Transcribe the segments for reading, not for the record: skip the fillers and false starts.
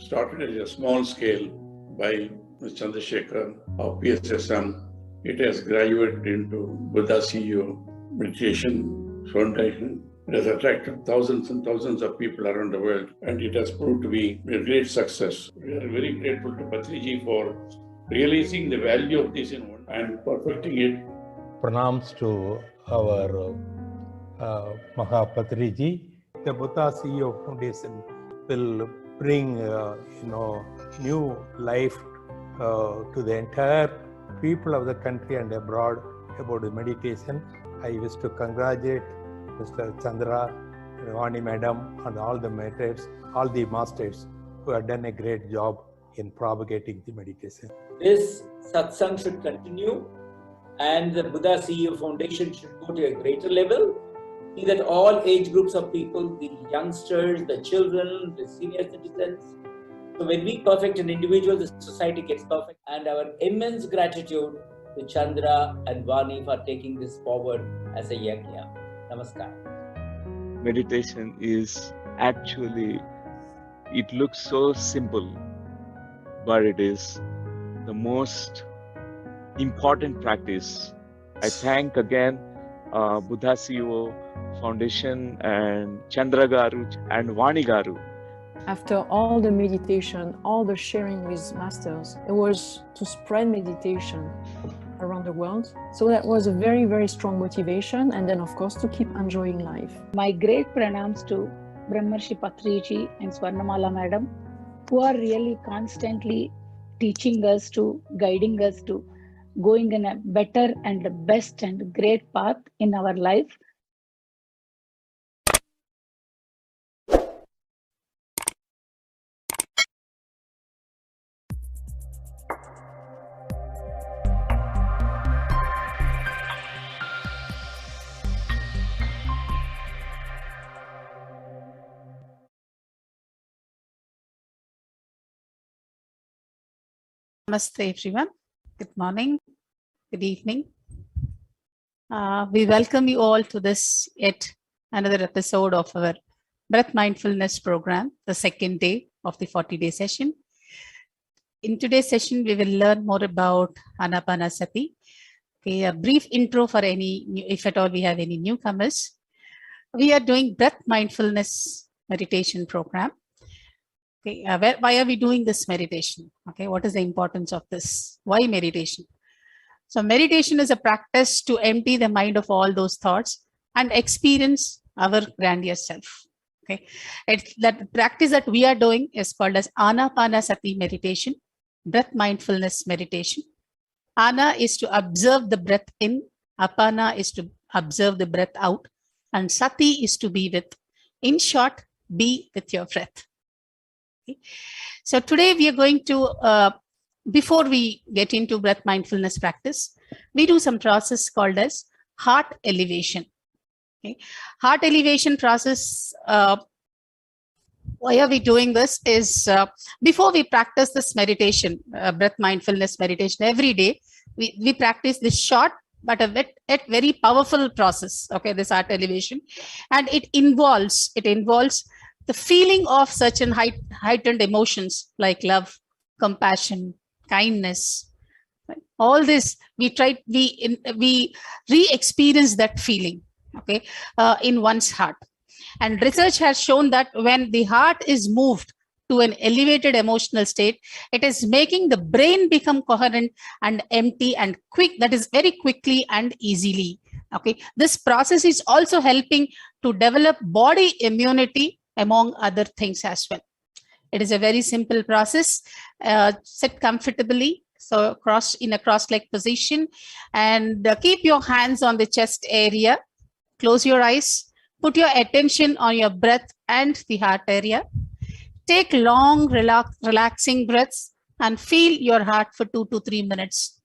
started at a small scale by Mr. Chandrasekhar of PSSM. It has graduated into Buddha CEO Meditation Foundation. It has attracted thousands and thousands of people around the world, and it has proved to be a great success. We are very grateful to Patriji for realizing the value of this in one and perfecting it. Pranams to our Maha Patriji. The Buddha CEO Foundation will bring new life to the entire people of the country and abroad about the meditation. I wish to congratulate Mr. Chandra, Vani Madam, and all the mentors, all the masters who have done a great job in propagating the meditation. This satsang should continue, and the Buddha CEO Foundation should go to a greater level. See that all age groups of people, the youngsters, the children, the senior citizens. So when we perfect an individual, the society gets perfect. And our immense gratitude to Chandra and Vani for taking this forward as a yajna. Namaskar. Meditation is actually, it looks so simple, but it is the most important practice. I thank again Buddha CEO Foundation and Chandra Garu and Vani Garu. After all the meditation, all the sharing with masters, it was to spread meditation around the world. So that was a very, very strong motivation. And then of course to keep enjoying life. My great pranams to Brahmarshi Patriji and Swarnamala Madam, who are really constantly teaching us to, guiding us to going in a better and the best and great path in our life. Namaste everyone. Good morning, good evening. We welcome you all to this yet another episode of our Breath Mindfulness program, the second day of the 40-day session. In today's session, we will learn more about Ana-Pana-Sati. Okay, a brief intro for any, if at all we have any newcomers. We are doing Breath Mindfulness meditation program. Okay, why are we doing this meditation? Okay, what is the importance of this? Why meditation? So meditation is a practice to empty the mind of all those thoughts and experience our grandeur self. Okay, that practice that we are doing is called as Ana-Pana-Sati meditation, breath mindfulness meditation. Ana is to observe the breath in, Apana is to observe the breath out, and Sati is to be with. In short, be with your breath. Okay. So today we are going to, before we get into breath mindfulness practice, we do some process called as heart elevation. Okay. Heart elevation process, why are we doing this is, before we practice this meditation, breath mindfulness meditation every day, we practice this short but a very powerful process, okay, this heart elevation. And it involves the feeling of certain heightened emotions like love, compassion, kindness. Right? All this, we re-experience that feeling, okay, in one's heart. And research has shown that when the heart is moved to an elevated emotional state, it is making the brain become coherent and empty and quick, that is very quickly and easily. Okay, this process is also helping to develop body immunity among other things as well. It is a very simple process. Sit comfortably, so in a cross-leg position, and keep your hands on the chest area. Close your eyes. Put your attention on your breath and the heart area. Take long, relaxing breaths and feel your heart for 2 to 3 minutes.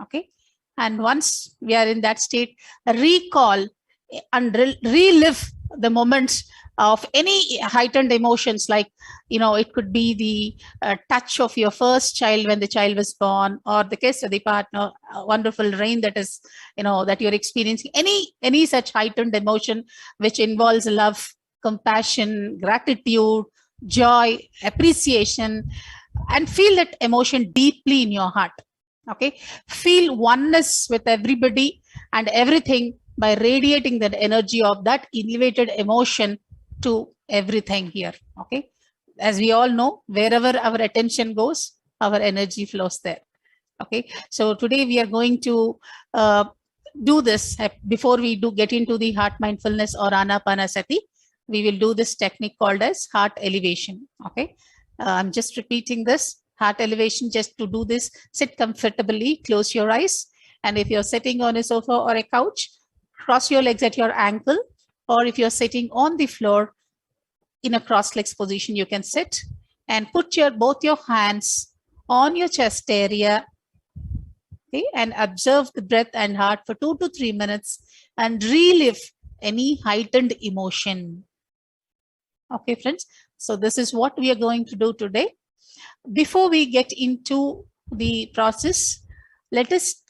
Okay, and once we are in that state, recall and relive the moments of any heightened emotions, like, it could be the touch of your first child when the child was born, or the kiss of the partner, wonderful rain that is, that you're experiencing, any such heightened emotion which involves love, compassion, gratitude, joy, appreciation, and feel that emotion deeply in your heart. Okay, feel oneness with everybody and everything by radiating that energy of that elevated emotion to everything here. Okay, as we all know, wherever our attention goes, our energy flows there. Okay, so today we are going to do this. Before we do get into the heart mindfulness or Ana-Pana-Sati, we will do this technique called as heart elevation. Okay, I'm just repeating this heart elevation. Just to do this, sit comfortably, close your eyes, and if you're sitting on a sofa or a couch, cross your legs at your ankle, or if you're sitting on the floor in a cross legs position, you can sit and put both your hands on your chest area. Okay, and observe the breath and heart for 2 to 3 minutes and relive any heightened emotion. Okay, friends. So this is what we are going to do today. Before we get into the process, let us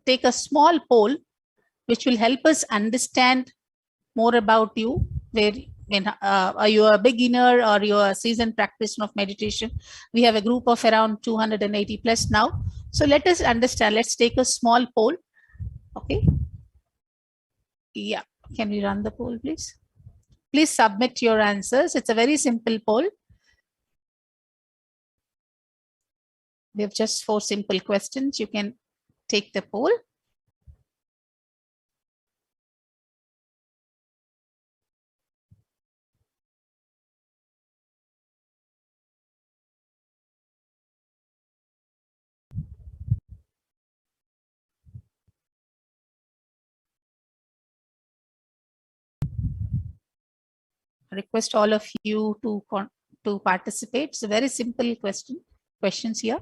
take a small poll which will help us understand more about you. Are you a beginner or you are a seasoned practitioner of meditation? We have a group of around 280 plus now. So let us understand. Let's take a small poll. Okay. Yeah. Can we run the poll, please? Please submit your answers. It's a very simple poll. We have just 4 simple questions. You can take the poll. Request all of you to participate. It's a very simple questions here.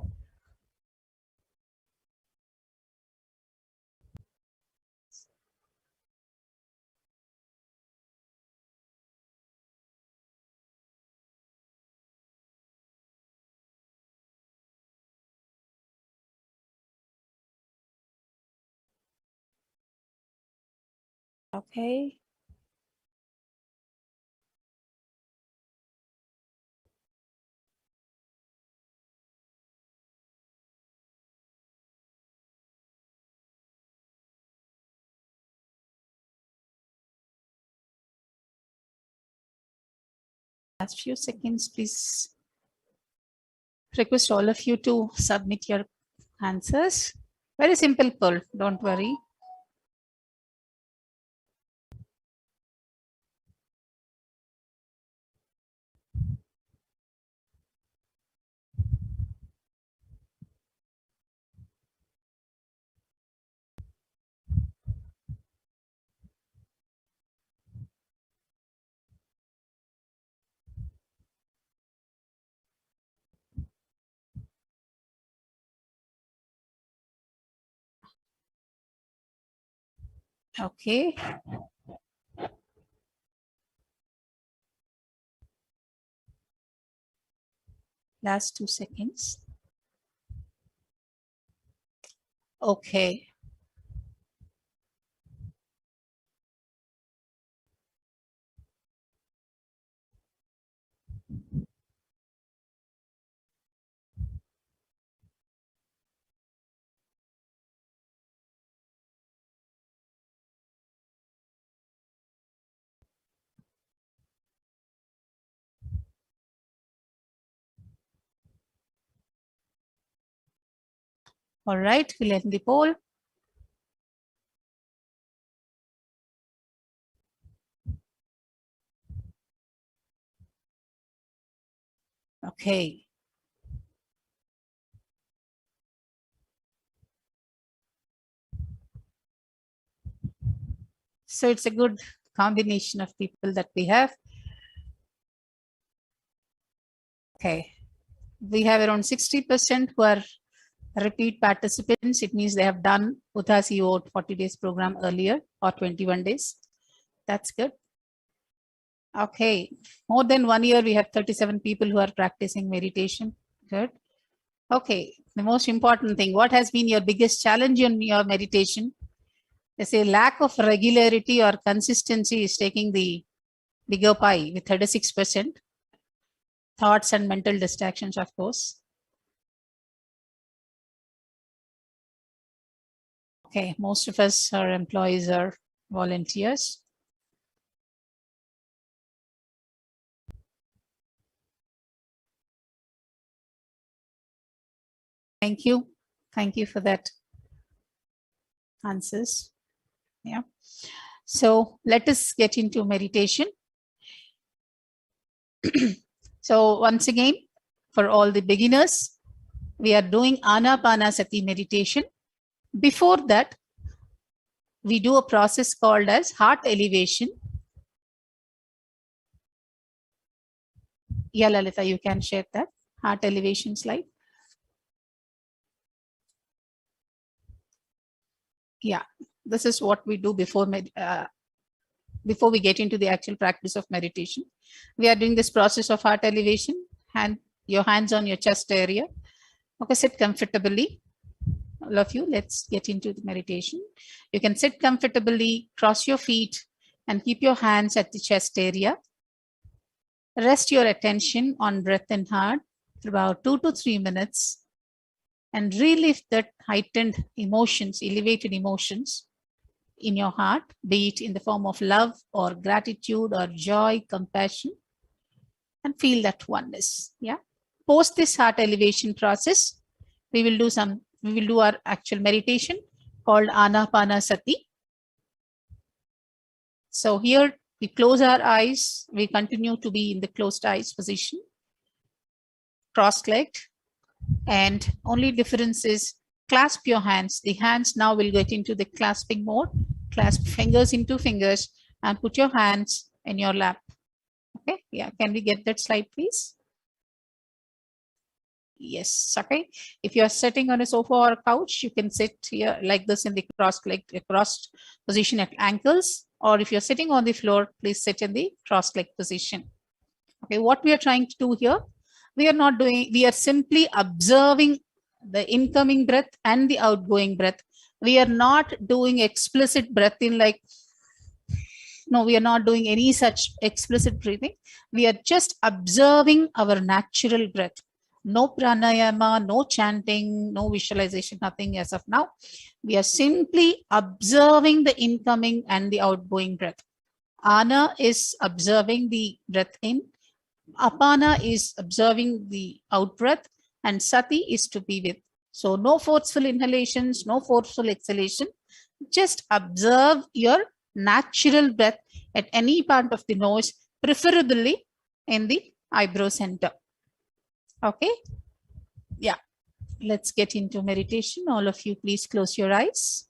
Okay. Last few seconds, please. Request all of you to submit your answers. Very simple poll, don't worry. Okay. Last 2 seconds. Okay. All right, we'll end the poll. Okay. So it's a good combination of people that we have. Okay. We have around 60% who are repeat participants. It means they have done Uthasiyo 40 days program earlier or 21 days. That's good. Okay. More than 1 year, we have 37 people who are practicing meditation. Good. Okay. The most important thing, what has been your biggest challenge in your meditation? They say lack of regularity or consistency is taking the bigger pie with 36%. thoughts and mental distractions, of course. Okay, most of us are employees or volunteers. Thank you. Thank you for that answers. Yeah. So let us get into meditation. So once again, for all the beginners, we are doing Ana-Pana-Sati meditation. Before that, we do a process called as heart elevation. Yeah, Lalita, you can share that heart elevation slide. Yeah, this is what we do before we get into the actual practice of meditation. We are doing this process of heart elevation, your hands on your chest area. Okay, sit comfortably. All of you, let's get into the meditation. You can sit comfortably, cross your feet, and keep your hands at the chest area. Rest your attention on breath and heart for about 2 to 3 minutes and relive that heightened emotions, elevated emotions in your heart, be it in the form of love or gratitude or joy, compassion, and feel that oneness. Yeah. Post this heart elevation process, we will do our actual meditation called Ana-Pana-Sati. So here we close our eyes. We continue to be in the closed eyes position, cross-legged, and only difference is clasp your hands. The hands now will get into the clasping mode. Clasp fingers into fingers and put your hands in your lap. Okay, yeah, can we get that slide, please? Yes, okay. If you are sitting on a sofa or a couch, you can sit here like this in the crossed position at ankles, or if you're sitting on the floor, please sit in the cross-legged position. Okay, what we are trying to do here, we are simply observing the incoming breath and the outgoing breath. We are not doing explicit breath in, like, no, we are not doing any such explicit breathing. We are just observing our natural breath. No pranayama, no chanting, no visualization, nothing as of now. We are simply observing the incoming and the outgoing breath. Ana is observing the breath in. Apana is observing the out breath, and Sati is to be with. So no forceful inhalations, no forceful exhalation. Just observe your natural breath at any part of the nose, preferably in the eyebrow center. Okay. Yeah. Let's get into meditation. All of you, please close your eyes.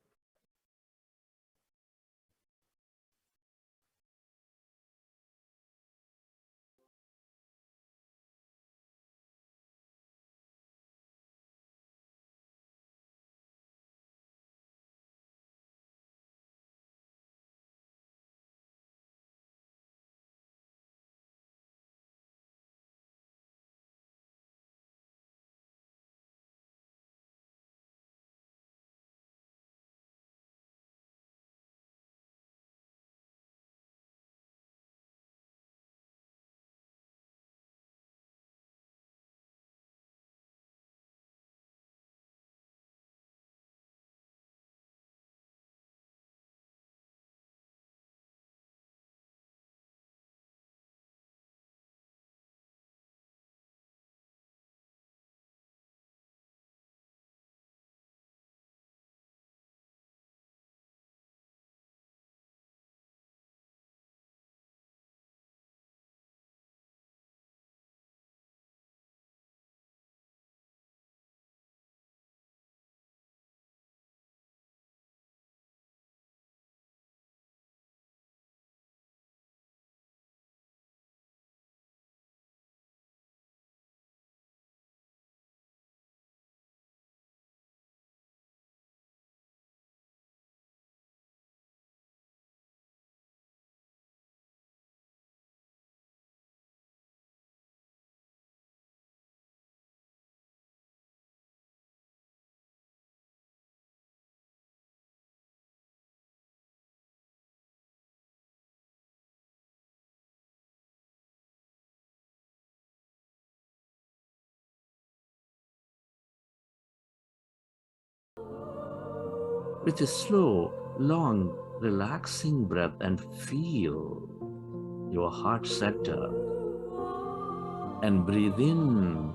with a slow, long, relaxing breath and feel your heart center and breathe in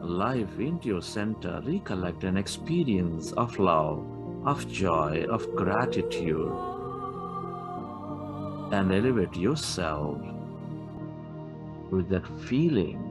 life into your center. Recollect an experience of love, of joy, of gratitude, and elevate yourself with that feeling.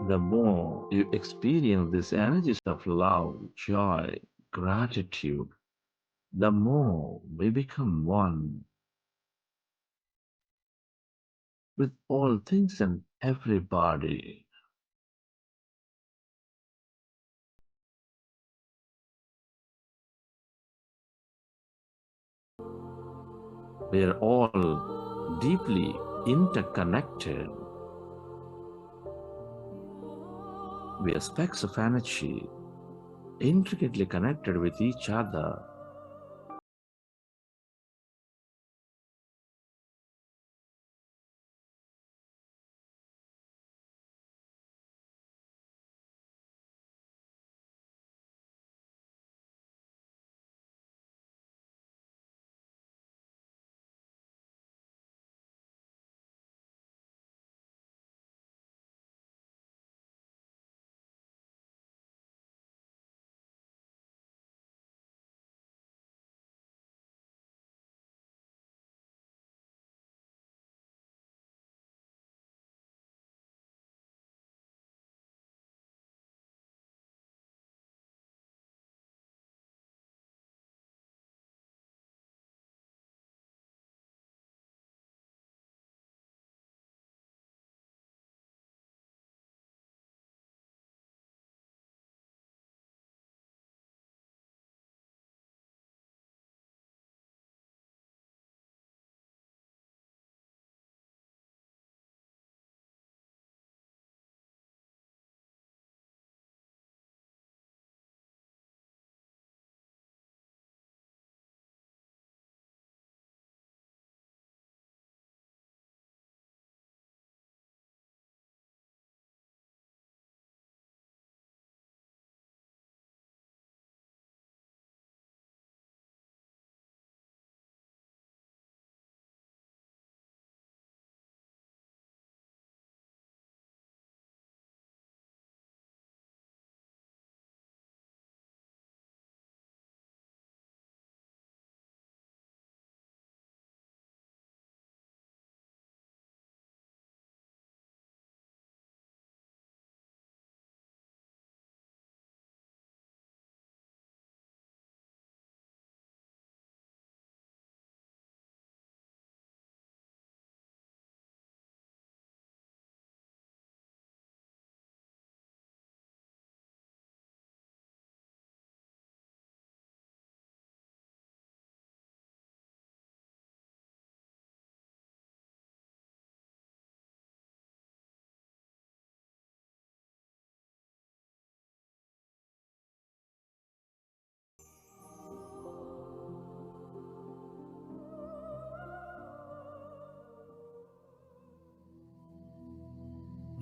The more you experience these energies of love, joy, gratitude, the more we become one with all things and everybody. We are all deeply interconnected. We are specks of energy, intricately connected with each other.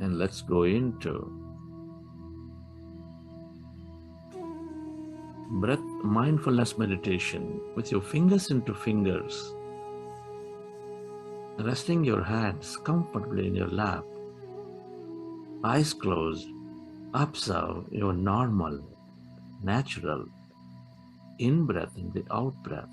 And let's go into breath mindfulness meditation with your fingers into fingers, resting your hands comfortably in your lap, eyes closed. Observe your normal, natural in-breath and the out-breath.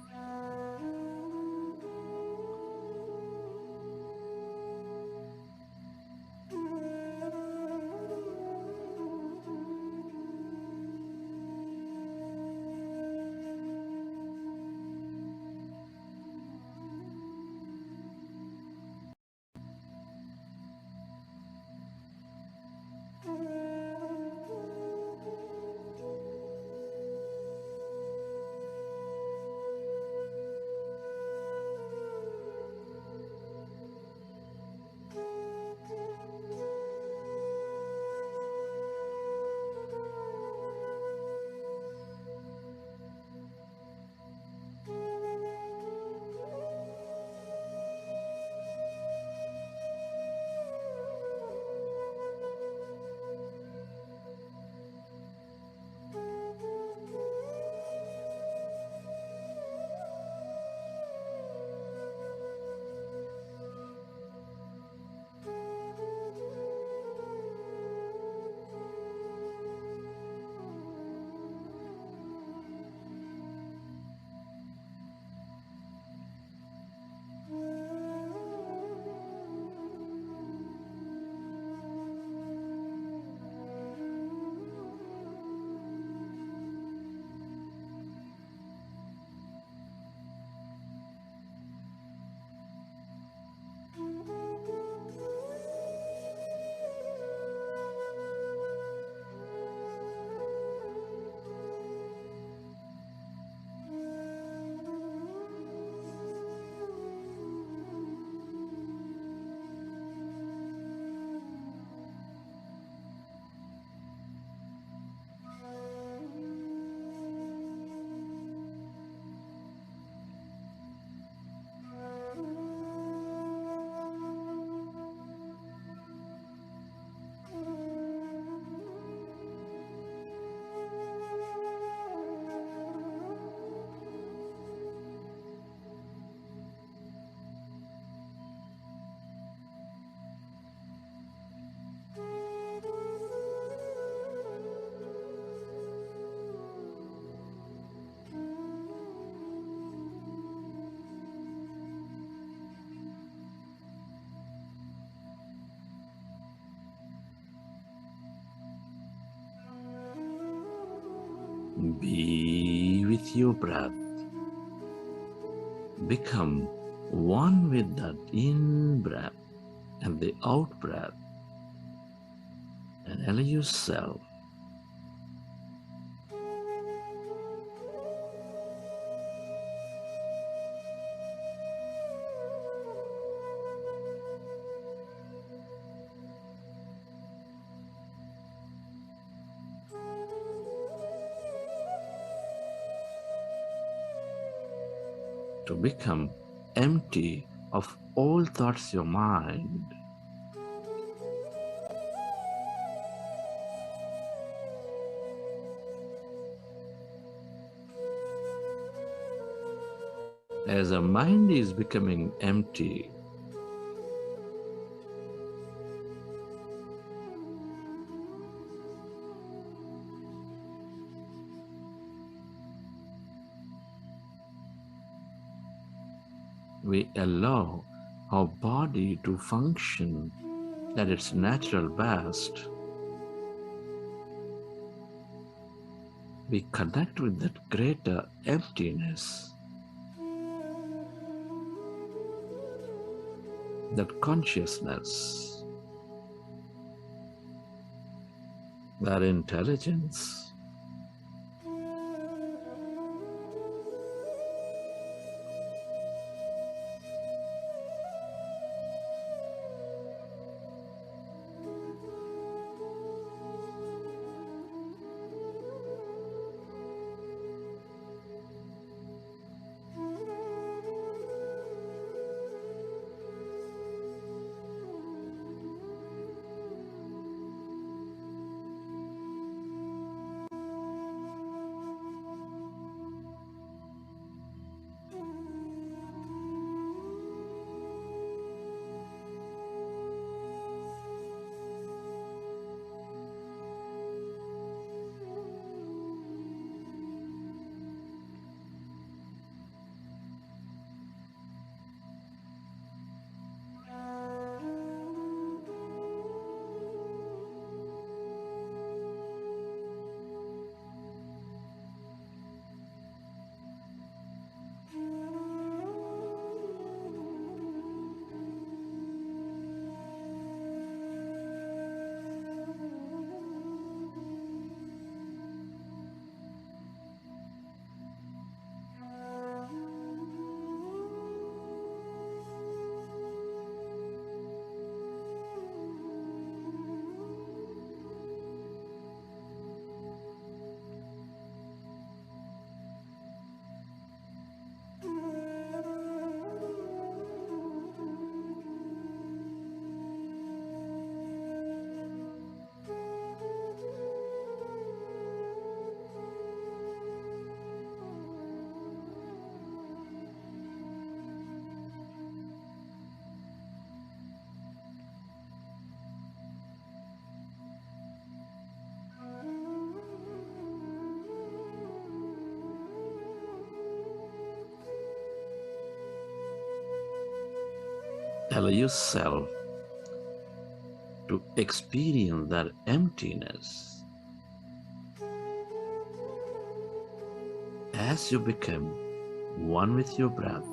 Be with your breath. Become one with that in-breath and the out-breath, and allow yourself to become empty of all thoughts in your mind. As our mind is becoming empty, we allow our body to function at its natural best. We connect with that greater emptiness, that consciousness, that intelligence. Allow yourself to experience that emptiness as you become one with your breath.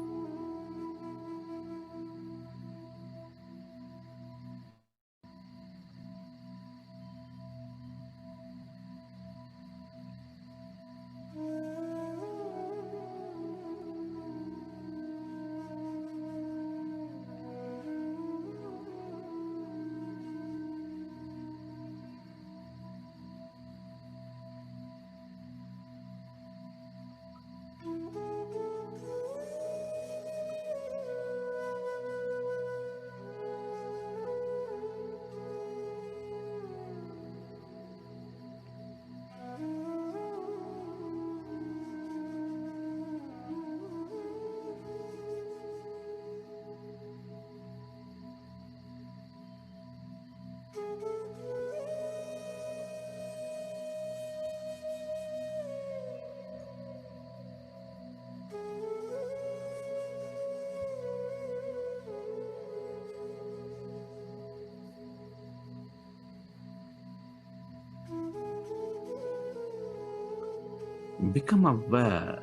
become aware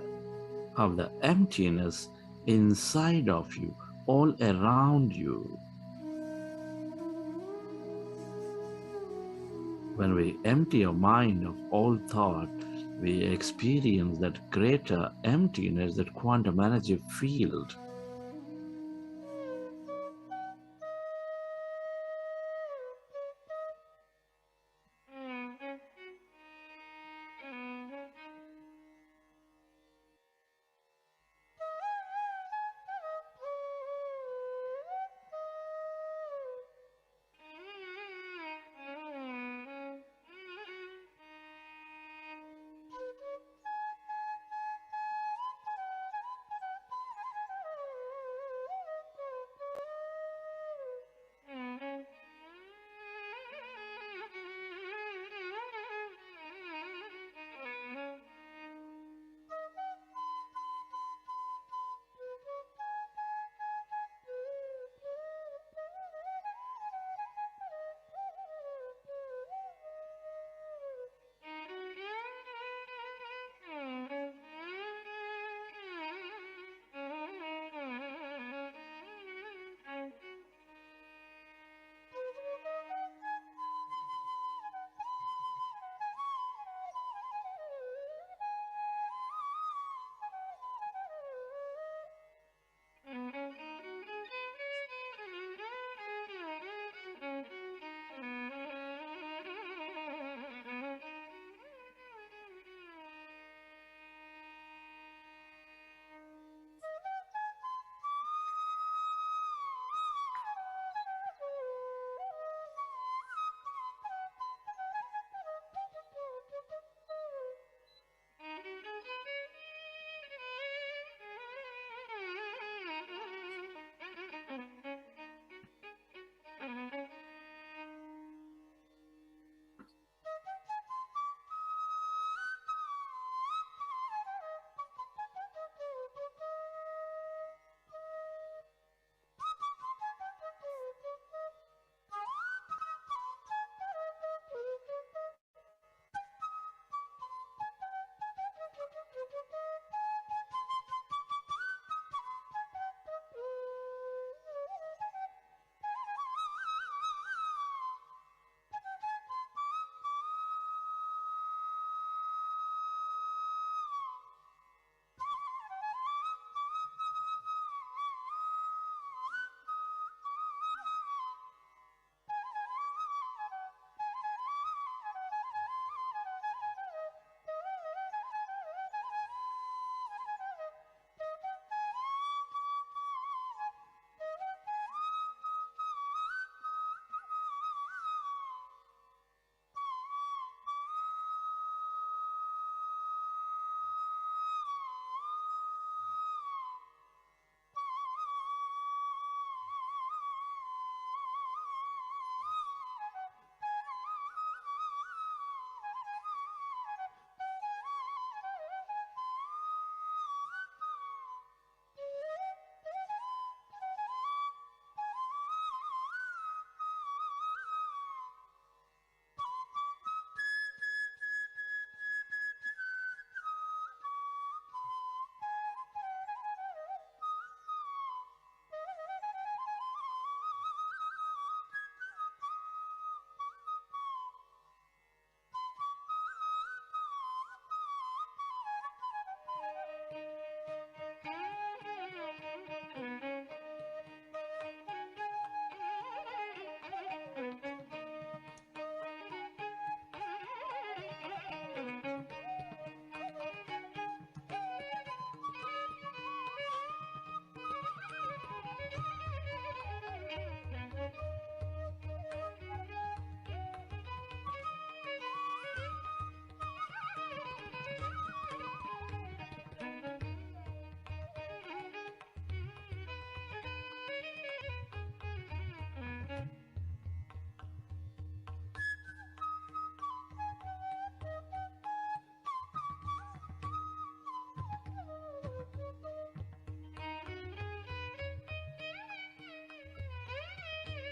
of the emptiness inside of you, all around you. When we empty our mind of all thought, we experience that greater emptiness, that quantum energy field.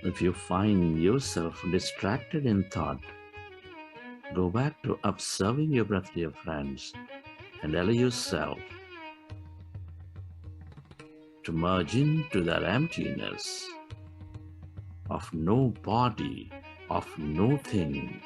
If you find yourself distracted in thought, go back to observing your breath, dear friends. and allow yourself to merge into that emptiness of no body, of no thing.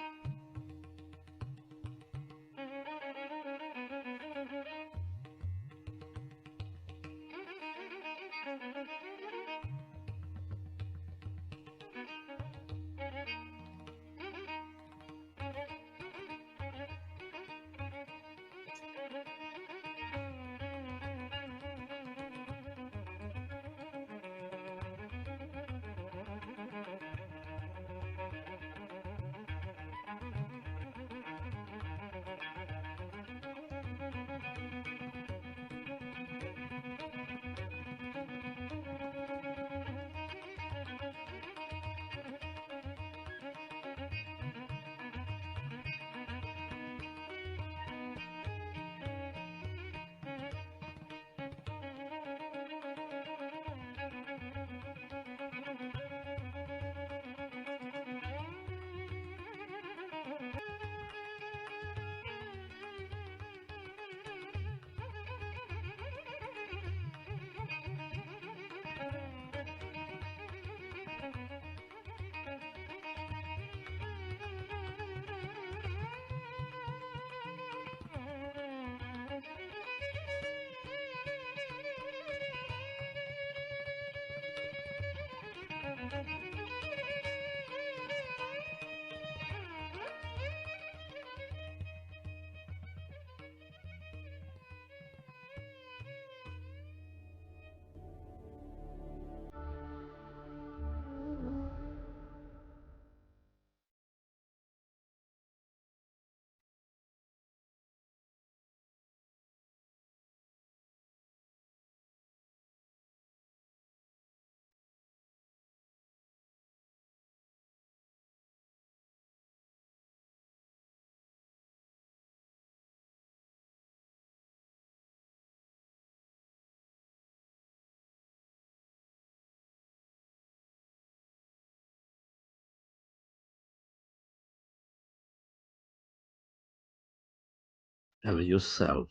Allow yourself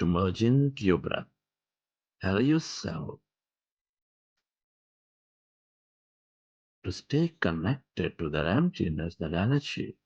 to merge into your breath. Allow yourself to stay connected to that emptiness, that energy.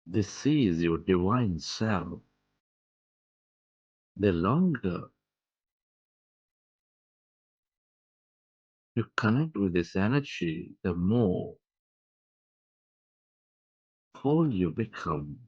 This is your divine self. The longer you connect with this energy, the more whole you become.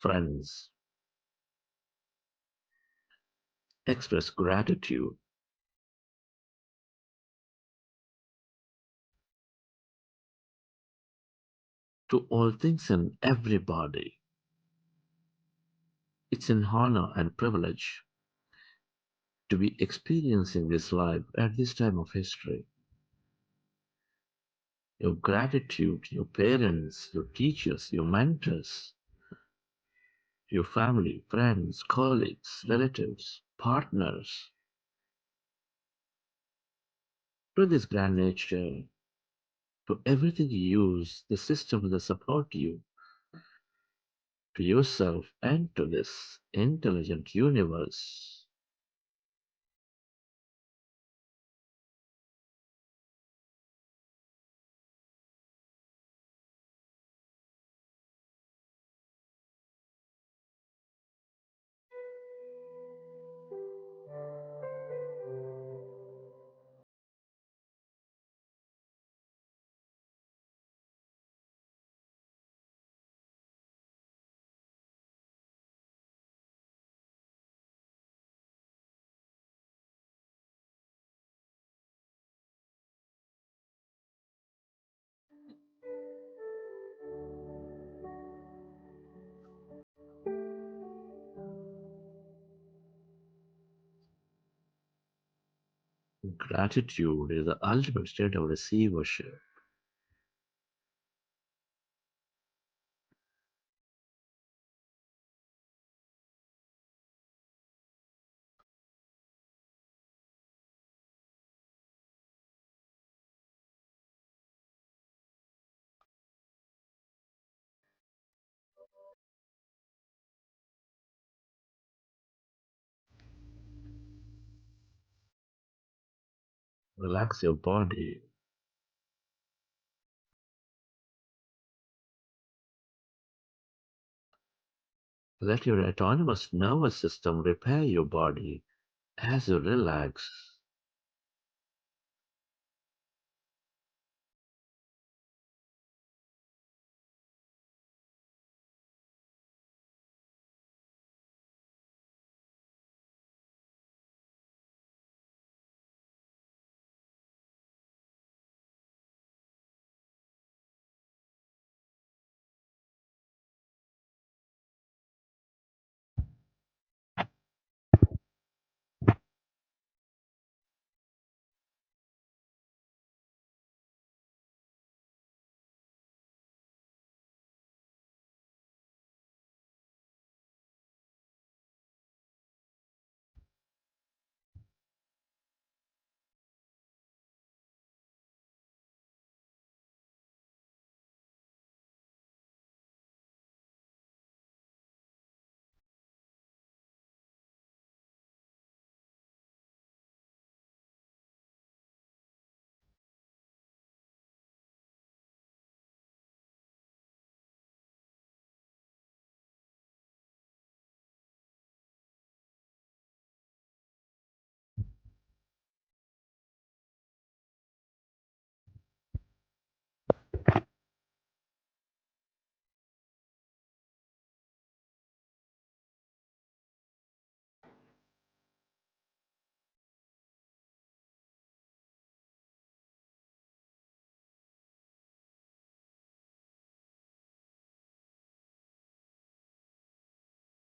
friends. Express gratitude to all things and everybody. It's an honor and privilege to be experiencing this life at this time of history. Your gratitude, your parents, your teachers, your mentors, your family, friends, colleagues, relatives, partners, to this grand nature, to everything you use, the systems that support you, to yourself and to this intelligent universe. Gratitude is the ultimate state of receivership. Relax your body. Let your autonomous nervous system repair your body as you relax.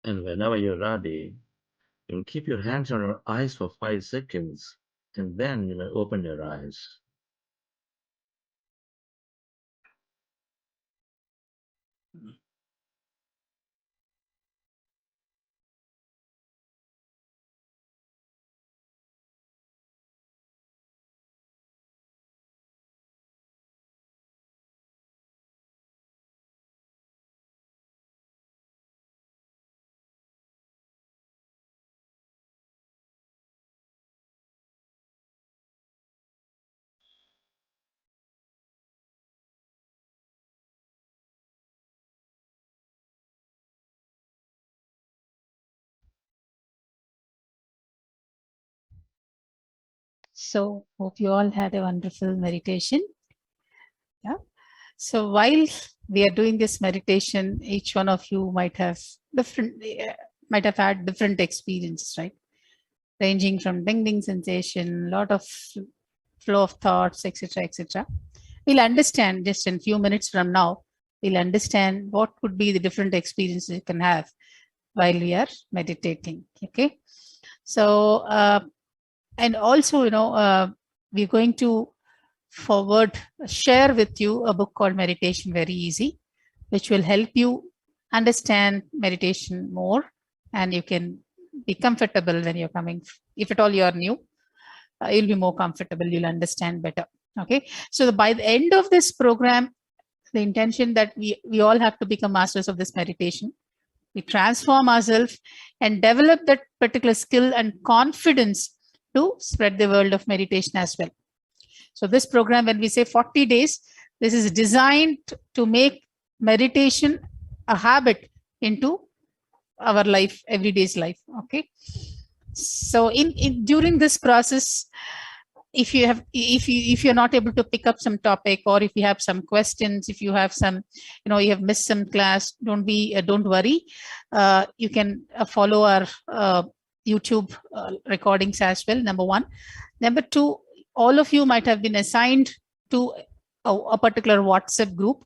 And whenever you're ready, you'll keep your hands on your eyes for 5 seconds, and then you may open your eyes. So hope you all had a wonderful meditation. Yeah. So while we are doing this meditation, each one of you might have different, might have had different experiences, right? Ranging from ding sensation, lot of flow of thoughts, etc., etc. We'll understand just in a few minutes from now. We'll understand what could be the different experiences you can have while we are meditating. Okay, so and also, we're going to share with you a book called Meditation Very Easy, which will help you understand meditation more, and you can be comfortable when you're coming. If at all you are new, you'll be more comfortable, you'll understand better. Okay, so by the end of this program, the intention that we all have to become masters of this meditation. We transform ourselves and develop that particular skill and confidence to spread the world of meditation as well. So this program, when we say 40 days, this is designed to make meditation a habit into our life, everyday's life. Okay. So during this process, if you're not able to pick up some topic, or if you have some questions, if you have some, you have missed some class, don't worry. You can follow our YouTube recordings as well, number one. Number two, all of you might have been assigned to a particular WhatsApp group.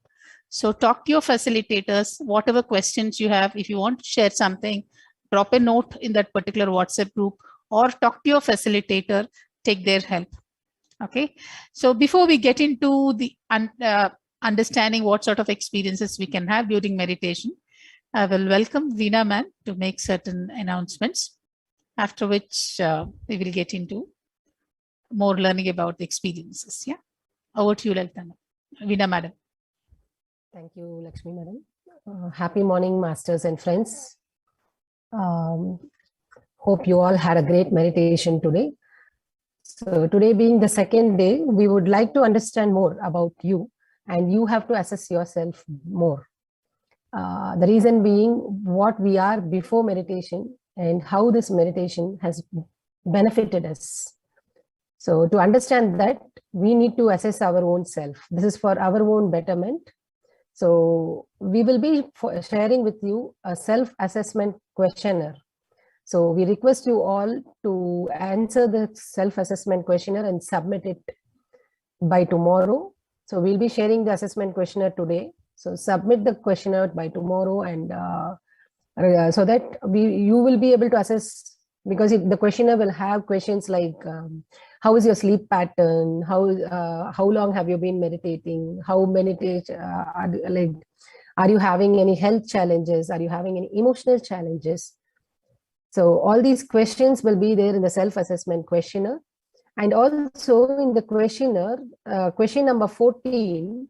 So talk to your facilitators, whatever questions you have. If you want to share something, drop a note in that particular WhatsApp group, or talk to your facilitator, take their help. Okay, so before we get into the understanding what sort of experiences we can have during meditation, I will welcome Veena ma'am to make certain announcements, after which we will get into more learning about the experiences. Yeah, over to you, Veena madam. Thank you, Lakshmi madam. Happy morning, masters and friends. Hope you all had a great meditation today. So today being the second day, we would like to understand more about you, and you have to assess yourself more. The reason being what we are before meditation and how this meditation has benefited us. So to understand that, we need to assess our own self. This is for our own betterment. So we will be sharing with you a self-assessment questionnaire. So we request you all to answer the self-assessment questionnaire and submit it by tomorrow. So we'll be sharing the assessment questionnaire today. So submit the questionnaire by tomorrow, and so that you will be able to assess, because the questionnaire will have questions like how is your sleep pattern, how long have you been meditating, are you having any health challenges, are you having any emotional challenges. So all these questions will be there in the self-assessment questionnaire. And also in the questionnaire, question number 14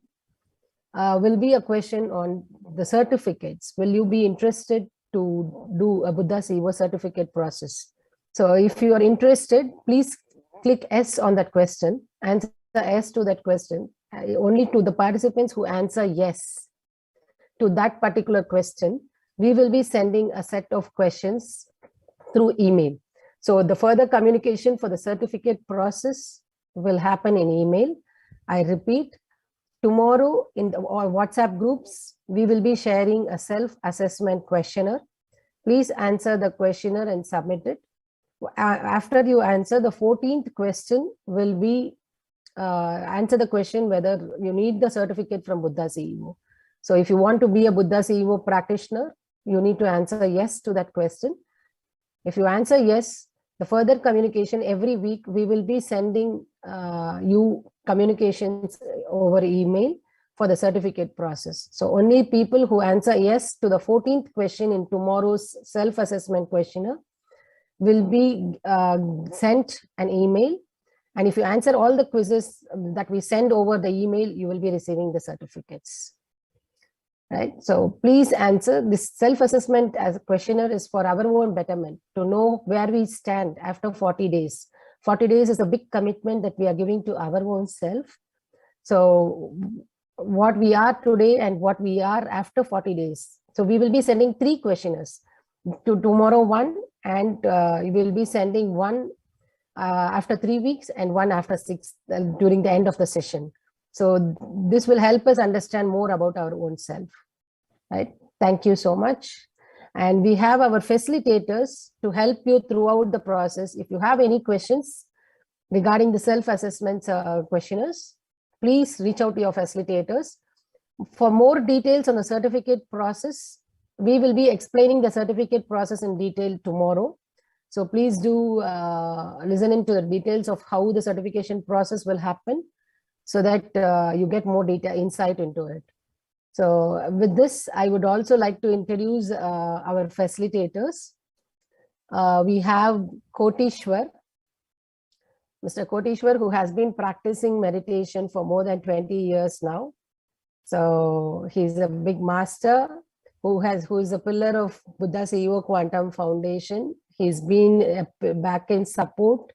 will be a question on the certificates. Will you be interested to do a Buddha CEO certificate process? So if you are interested, please click S on that question, answer S to that question. Only to the participants who answer yes to that particular question, we will be sending a set of questions through email. So the further communication for the certificate process will happen in email. I repeat, tomorrow in the WhatsApp groups, we will be sharing a self-assessment questionnaire. Please answer the questionnaire and submit it. After you answer, the 14th question will be answer the question whether you need the certificate from Buddha CEO. So if you want to be a Buddha CEO practitioner, you need to answer yes to that question. If you answer yes, the further communication every week, we will be sending you communications over email for the certificate process. So only people who answer yes to the 14th question in tomorrow's self-assessment questionnaire will be sent an email. And if you answer all the quizzes that we send over the email, you will be receiving the certificates. Right? So please answer. This self-assessment as a questionnaire is for our own betterment, to know where we stand after 40 days. 40 days is a big commitment that we are giving to our own self. So what we are today and what we are after 40 days. So we will be sending 3 questionnaires. To tomorrow one, and we will be sending one after 3 weeks and one after 6 during the end of the session. So this will help us understand more about our own self. Right? Thank you so much. And we have our facilitators to help you throughout the process. If you have any questions regarding the self-assessment questionnaires, please reach out to your facilitators. For more details on the certificate process, we will be explaining the certificate process in detail tomorrow. So please do listen into the details of how the certification process will happen so that you get more insight into it. So with this, I would also like to introduce our facilitators. We have Kotishwar, Mr. Kotishwar, who has been practicing meditation for more than 20 years now. So he's a big master who is a pillar of Buddha CEO Quantum Foundation. He's been a back-end support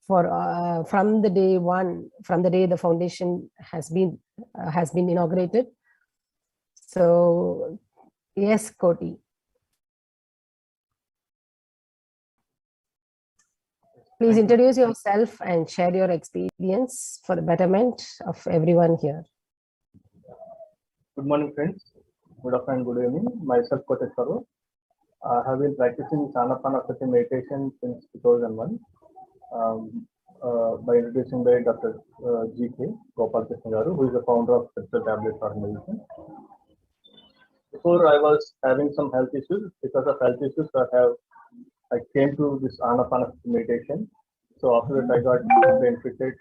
for from the day one, from the day the foundation has been inaugurated. So yes, Koti. Please introduce yourself and share your experience for the betterment of everyone here. Good morning, friends. Good afternoon, good evening. Myself, Koteshwar. I have been practicing Ana-Pana-Sati Meditation since 2001 by introducing by Dr. G.K. Gopal Krishna Garu, who is the founder of Crystal Tablets Organization. Before I was having some health issues. Because of health issues, I came to this Ana-Pana-Sati meditation. So after that, I got benefited,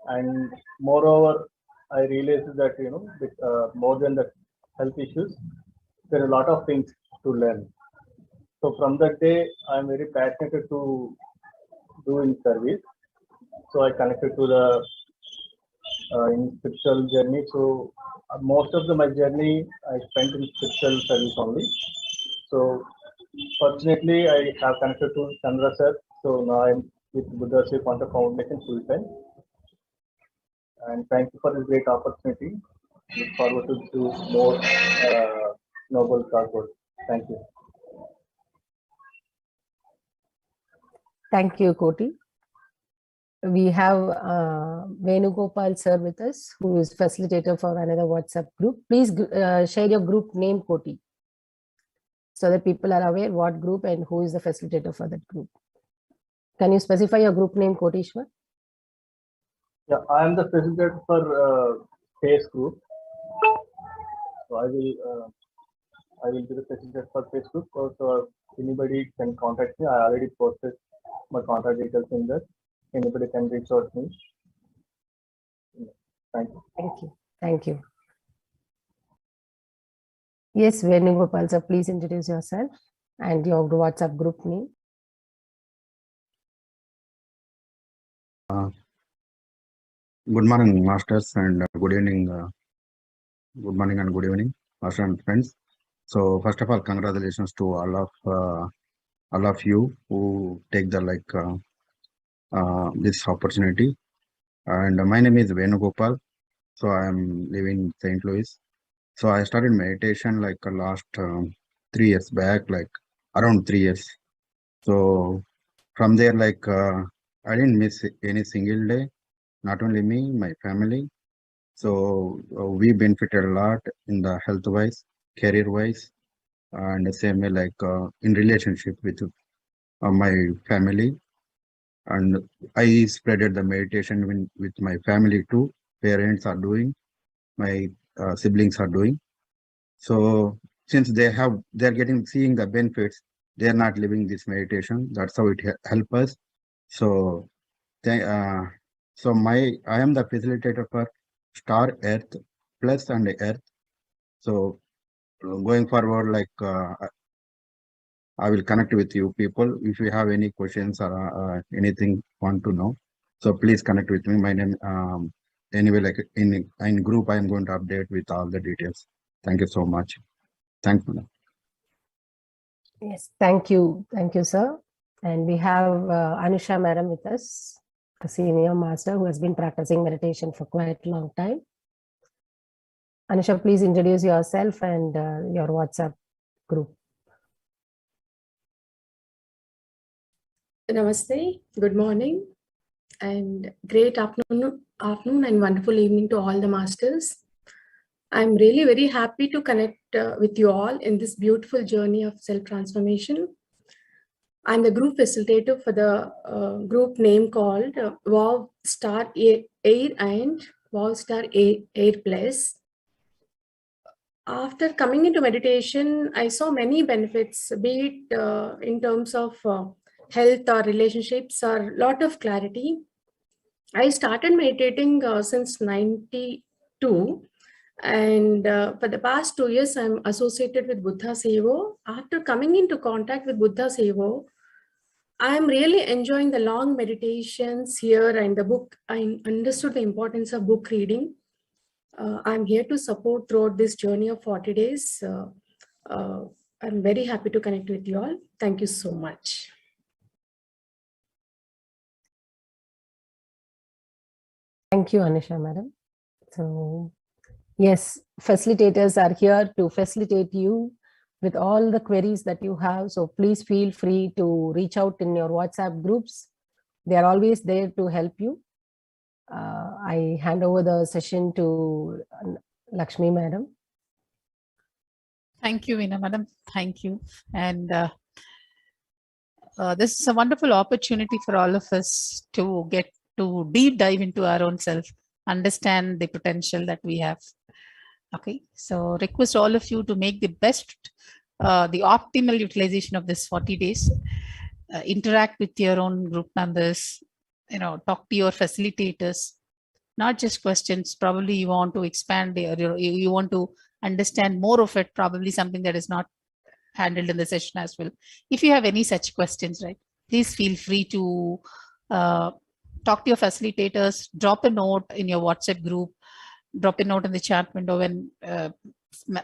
and moreover, I realized that with, more than the health issues, there are a lot of things to learn. So from that day, I am very passionate to do in service. So I connected to the in spiritual journey. So most of my journey I spent in spiritual service only. So fortunately, I have connected to Chandra sir. So now I'm with Buddha CEO Quantum Foundation full time. And thank you for this great opportunity. Look forward to do more noble cause work. Thank you. Thank you, Koti. We have Venugopal sir with us, who is facilitator for another WhatsApp group. Please share your group name, Koti, so that people are aware what group and who is the facilitator for that group. Can you specify your group name, Kotishwar? Yeah, I am the facilitator for Space Group. So I will be the facilitator for Space Group. So anybody can contact me. I already posted my contact details in there. Anybody can reach out to me. Thank you. Thank you. Thank you. Yes, Venugopal sir, please introduce yourself and your WhatsApp group name. Good morning, masters, and good evening. Good morning and good evening, master and friends. So first of all, congratulations to all of you who take the this opportunity. And my name is Venugopal. So I am living in St. Louis. So I started meditation last 3 years back, around 3 years. So from there, I didn't miss any single day. Not only me, my family. So we benefited a lot in the health-wise, career-wise, and the same way in relationship with my family. And I spreaded the meditation with my family too. Parents are doing, my siblings are doing. So since they're seeing the benefits, they're not living this meditation. That's how it helps us. So I am the facilitator for Star Earth Plus and Earth. So going forward, I will connect with you people if you have any questions or anything want to know. So please connect with me. My name anyway, in group, I am going to update with all the details. Thank you so much. Thanks, madam. Yes, thank you, sir. And we have Anusha madam with us, a senior master who has been practicing meditation for quite a long time. Anusha, please introduce yourself and your WhatsApp group. Namaste, good morning, and great afternoon and wonderful evening to all the masters. I'm really very happy to connect with you all in this beautiful journey of self-transformation. I'm the group facilitator for the group name called Wow Star Air and Wow Star Air Plus. After coming into meditation, I saw many benefits, be it in terms of health or relationships or lot of clarity. I started meditating since 92, and for the past 2 years, I'm associated with Buddha Sevo. After coming into contact with Buddha Sevo, I'm really enjoying the long meditations here and the book. I understood the importance of book reading. I'm here to support throughout this journey of 40 days. I'm very happy to connect with you all. Thank you so much. Thank you, Anisha, madam. So, yes, facilitators are here to facilitate you with all the queries that you have. So please feel free to reach out in your WhatsApp groups. They are always there to help you. I hand over the session to Lakshmi, madam. Thank you, Veena, madam. Thank you. And this is a wonderful opportunity for all of us to get to deep dive into our own self, understand the potential that we have. Okay, so request all of you to make the best, the optimal utilization of this 40 days. Interact with your own group members, talk to your facilitators, not just questions. Probably you want to expand, you want to understand more of it, probably something that is not handled in the session as well. If you have any such questions, right, please feel free to talk to your facilitators, drop a note in your WhatsApp group, drop a note in the chat window when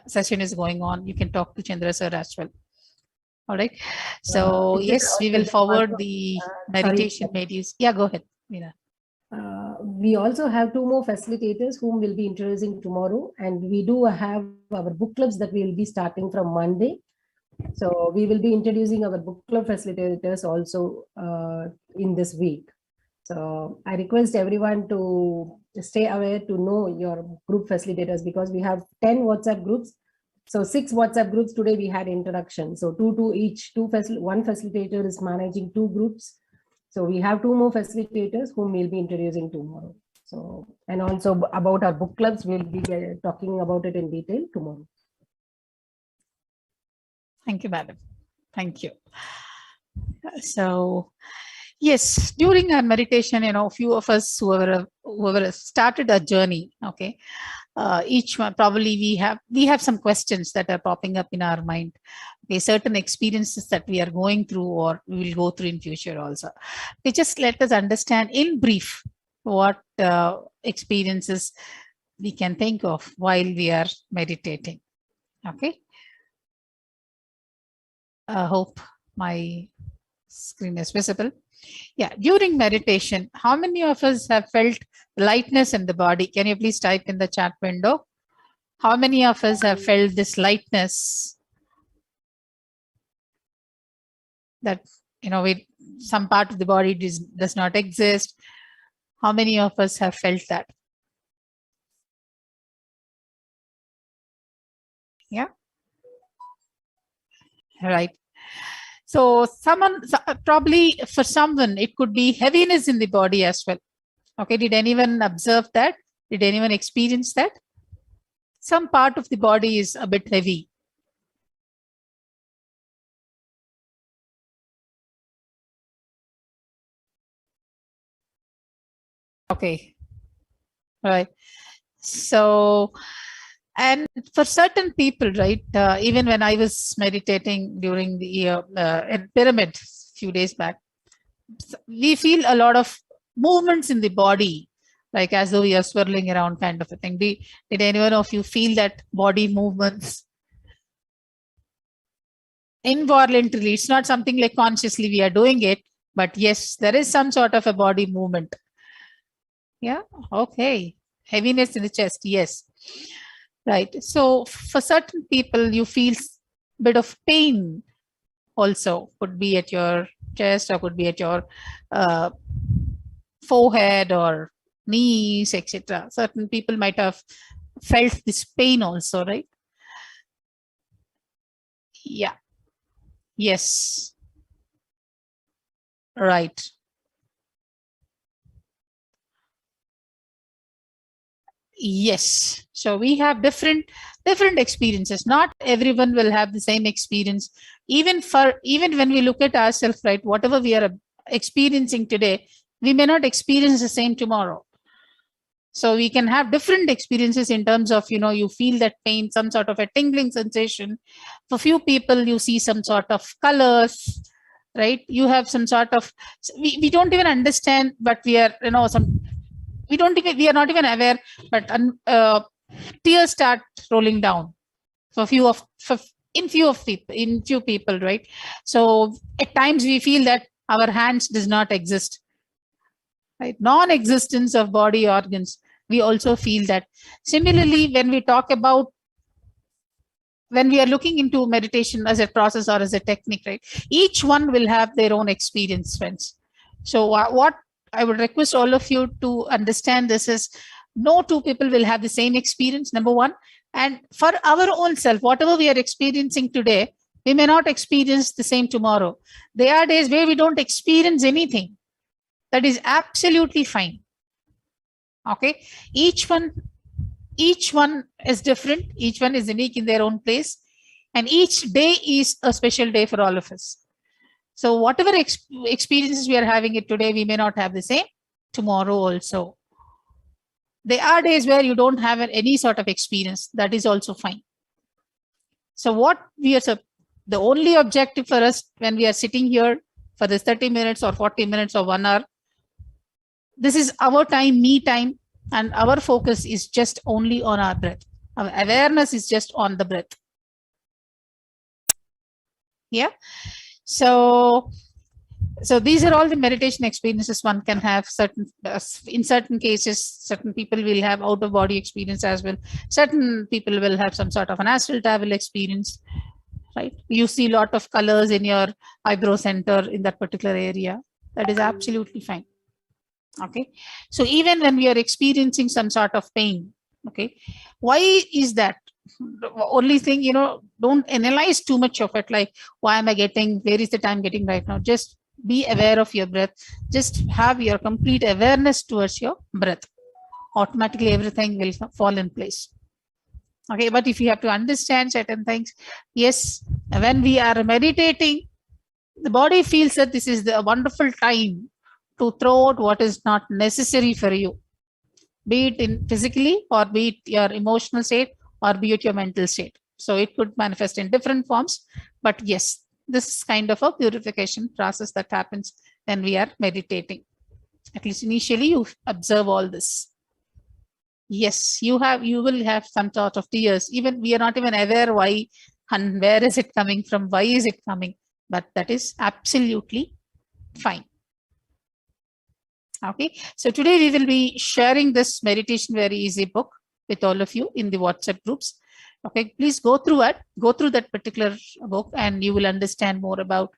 session is going on. You can talk to Chandra sir as well. All right. So yes, we will forward the meditation videos. Yeah, go ahead, Veena. We also have 2 more facilitators whom we'll be introducing tomorrow, and we do have our book clubs that we will be starting from Monday. So we will be introducing our book club facilitators also in this week. So I request everyone to stay aware to know your group facilitators, because we have 10 WhatsApp groups. So 6 WhatsApp groups today we had introduction. So 2 each. One facilitator is managing 2 groups. So we have 2 more facilitators whom we'll be introducing tomorrow. So, and also about our book clubs, we'll be talking about it in detail tomorrow. Thank you, madam. Thank you. So, yes, during our meditation, a few of us whoever started a journey, okay, each one probably we have some questions that are popping up in our mind. Okay, certain experiences that we are going through or we will go through in future also. Okay, just let us understand in brief what experiences we can think of while we are meditating. Okay. I hope my screen is visible. Yeah, during meditation, how many of us have felt lightness in the body? Can you please type in the chat window? How many of us have felt this lightness? That, some part of the body does not exist. How many of us have felt that? Yeah. Right. So probably for someone, it could be heaviness in the body as well. Okay, did anyone observe that? Did anyone experience that? Some part of the body is a bit heavy. Okay, right. So, and for certain people, right, even when I was meditating during the pyramid a few days back, we feel a lot of movements in the body, like as though we are swirling around kind of a thing. Did anyone of you feel that body movements? Involuntarily, it's not something like consciously we are doing it, but yes, there is some sort of a body movement. Yeah, okay. Heaviness in the chest, yes. Right. So for certain people, you feel a bit of pain also. Could be at your chest or could be at your forehead or knees, etc. Certain people might have felt this pain also, right? Yeah. Yes. Right. Yes. So we have different experiences. Not everyone will have the same experience. Even when we look at ourselves, right, whatever we are experiencing today, we may not experience the same tomorrow. So we can have different experiences in terms of, you feel that pain, some sort of a tingling sensation. For few people, you see some sort of colors, right? You have some sort of, we don't even understand, but we are, we are not even aware, but tears start rolling down in few people, right? So at times we feel that our hands does not exist, right? Non-existence of body organs, we also feel that. Similarly, when we are looking into meditation as a process or as a technique, right? Each one will have their own experience, friends. So what I would request all of you to understand this is, no two people will have the same experience, number one. And for our own self, whatever we are experiencing today, we may not experience the same tomorrow. There are days where we don't experience anything. That is absolutely fine. Okay. Each one is different. Each one is unique in their own place. And each day is a special day for all of us. So whatever experiences we are having it today, we may not have the same tomorrow also. There are days where you don't have any sort of experience. That is also fine. So the only objective for us when we are sitting here for this 30 minutes or 40 minutes or 1 hour, this is our time, me time, and our focus is just only on our breath. Our awareness is just on the breath. Yeah. So these are all the meditation experiences one can have. In certain cases, certain people will have out of body experience as well. Certain people will have some sort of an astral travel experience, right? You see a lot of colors in your eyebrow center in that particular area. That is absolutely fine. Okay. So even when we are experiencing some sort of pain, okay, why is that? The only thing, don't analyze too much of it, like, why am I getting, where is the time getting right now? Just be aware of your breath. Just have your complete awareness towards your breath. Automatically everything will fall in place. Okay, but if you have to understand certain things, yes, when we are meditating, the body feels that this is the wonderful time to throw out what is not necessary for you, be it in physically or be it your emotional state or be it your mental state. So it could manifest in different forms, but yes, this is kind of a purification process that happens when we are meditating. At least initially you observe all this. Yes, you will have some sort of tears. Even we are not even aware why and where is it coming from, why is it coming, but that is absolutely fine. Okay, so today we will be sharing this meditation very easy book with all of you in the WhatsApp groups. Okay, please go through that particular book and you will understand more about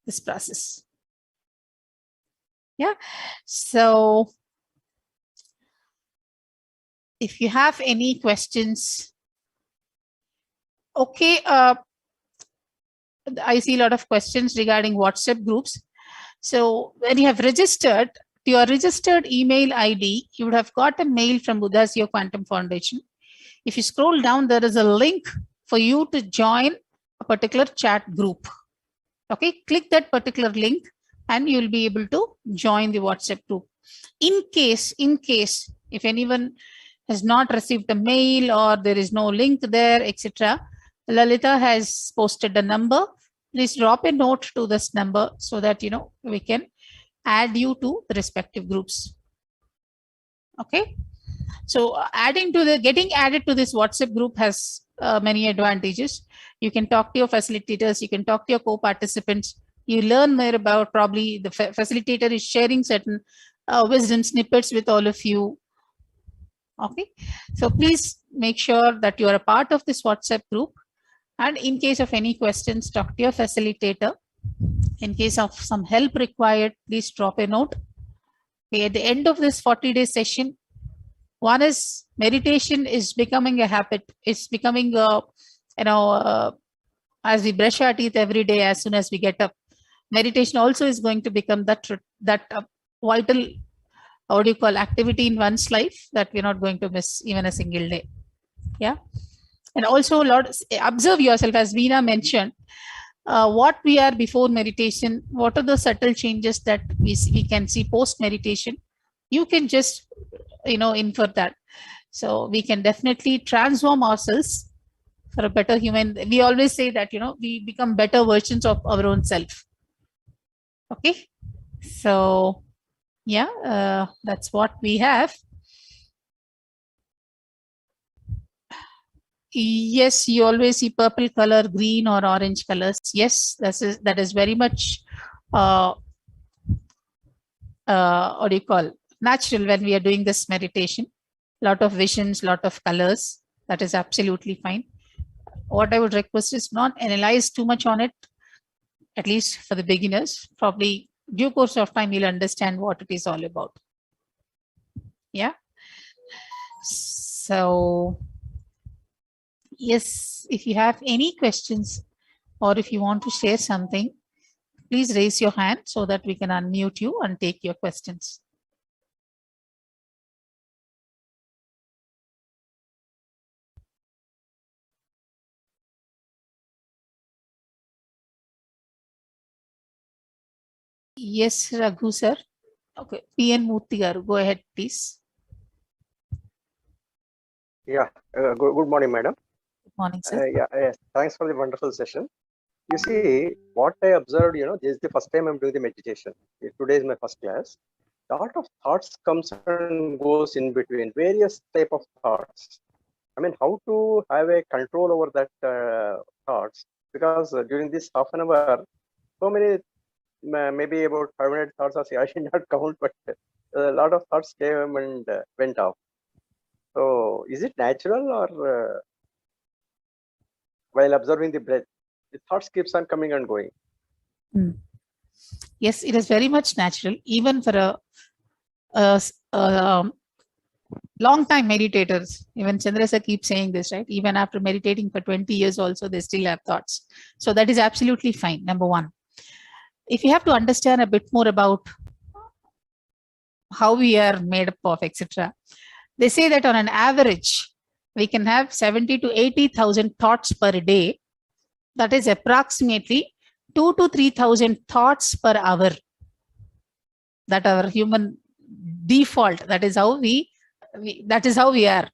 this process. Yeah, so if you have any questions, okay, I see a lot of questions regarding WhatsApp groups. So when you have registered, to your registered email ID, you would have got a mail from Buddha's Your Quantum Foundation. If you scroll down, there is a link for you to join a particular chat group. Okay, click that particular link and you'll be able to join the WhatsApp group. In case, if anyone has not received a mail or there is no link there, etc., Lalita has posted a number. Please drop a note to this number so that we can add you to the respective groups. Okay, so getting added to this WhatsApp group has many advantages. You can talk to your facilitators, you can talk to your co-participants, you learn more about, probably the facilitator is sharing certain wisdom snippets with all of you. Okay, so please make sure that you are a part of this WhatsApp group, and in case of any questions, talk to your facilitator. In case of some help required, please drop a note. Okay, at the end of this 40-day session, One is meditation is becoming a habit. It's becoming a, as we brush our teeth every day, as soon as we get up, meditation also is going to become that vital, what do you call, activity in one's life that we're not going to miss even a single day. Yeah. And also, observe yourself, as Veena mentioned, what we are before meditation, what are the subtle changes that we can see post meditation. You can just, infer that. So we can definitely transform ourselves for a better human. We always say that, we become better versions of our own self. Okay. So, yeah, that's what we have. Yes, you always see purple color, green or orange colors. Yes, that is very much, what do you call, natural when we are doing this meditation. Lot of visions, lot of colors. That is absolutely fine. What I would request is not analyze too much on it, at least for the beginners. Probably due course of time, you'll understand what it is all about. Yeah. So, yes, if you have any questions or if you want to share something, please raise your hand so that we can unmute you and take your questions. Yes, Raghu sir. Okay, PN Murthy garu, go ahead, please. Yeah, good morning, madam. Good morning, sir. Thanks for the wonderful session. You see, what I observed, this is the first time I'm doing the meditation. Today is my first class. A lot of thoughts comes and goes in between, various type of thoughts. I mean, how to have a control over that thoughts? Because during this half an hour, so many, maybe about 500 thoughts, I should not count, but a lot of thoughts came and went off. So, is it natural or while observing the breath, the thoughts keeps on coming and going? Yes, it is very much natural, even for a long time meditators. Even Chandra sir keeps saying this, right? Even after meditating for 20 years also, they still have thoughts. So that is absolutely fine, number one. If you have to understand a bit more about how we are made up of, etc., they say that on an average, we can have 70 to 80,000 thoughts per day. That is approximately 2 to 3,000 thoughts per hour. That our human default. That is how we are.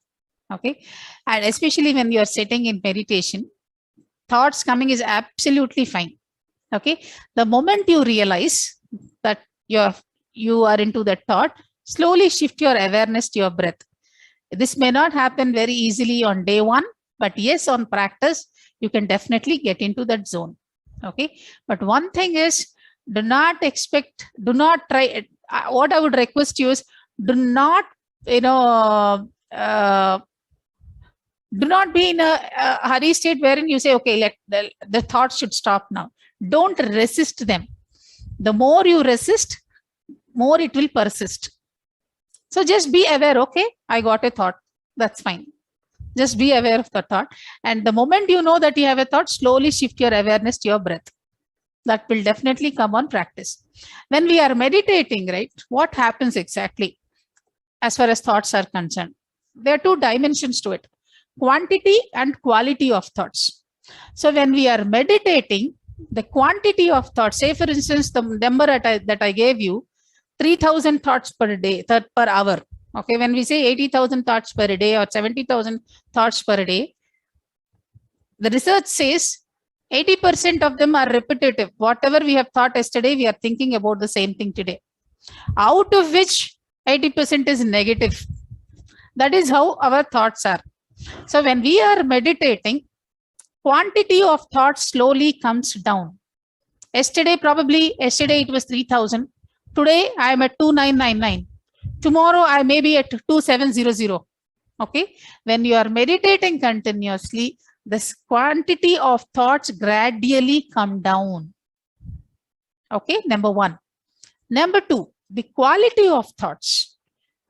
Okay, and especially when you are sitting in meditation, thoughts coming is absolutely fine. Okay, the moment you realize that you are into that thought, slowly shift your awareness to your breath. This may not happen very easily on day one, but yes, on practice, you can definitely get into that zone. Okay, but one thing is, do not try. What I would request you is, do not be in a hurry state wherein you say, okay, let the thoughts should stop now. Don't resist them. The more you resist, more it will persist. So just be aware, okay, I got a thought. That's fine. Just be aware of the thought. And the moment you know that you have a thought, slowly shift your awareness to your breath. That will definitely come on practice. When we are meditating, right, what happens exactly as far as thoughts are concerned? There are two dimensions to it: quantity and quality of thoughts. So when we are meditating, the quantity of thoughts, say for instance, the number that I gave you, 3,000 thoughts per day, per hour. Okay, when we say 80,000 thoughts per day or 70,000 thoughts per day, the research says 80% of them are repetitive. Whatever we have thought yesterday, we are thinking about the same thing today. Out of which 80% is negative. That is how our thoughts are. So when we are meditating, quantity of thoughts slowly comes down. Yesterday it was 3,000. Today I am at 2,999. Tomorrow I may be at 2,700. Okay. When you are meditating continuously, this quantity of thoughts gradually come down. Okay. Number one. Number two, the quality of thoughts.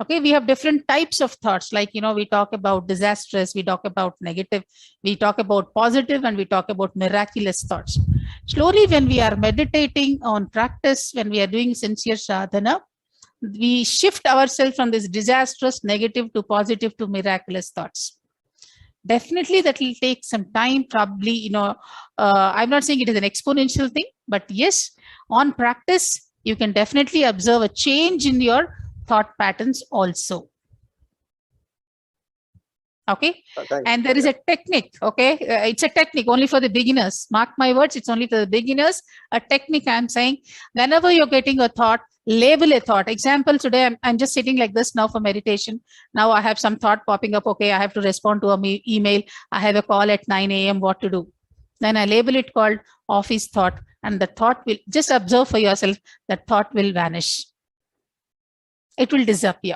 Okay, we have different types of thoughts. Like, we talk about disastrous, we talk about negative, we talk about positive, and we talk about miraculous thoughts. Slowly, when we are meditating on practice, when we are doing sincere sadhana, we shift ourselves from this disastrous, negative to positive to miraculous thoughts. Definitely that will take some time, probably, I'm not saying it is an exponential thing, but yes, on practice, you can definitely observe a change in your thought patterns also. Okay, and there is a technique. Okay, it's a technique only for the beginners. Mark my words, it's only for the beginners. A technique I'm saying, whenever you're getting a thought, label a thought. Example, today I'm just sitting like this now for meditation. Now I have some thought popping up. Okay, I have to respond to an email. I have a call at 9 a.m. What to do? Then I label it called office thought, and the thought will, just observe for yourself, that thought will vanish. It will disappear.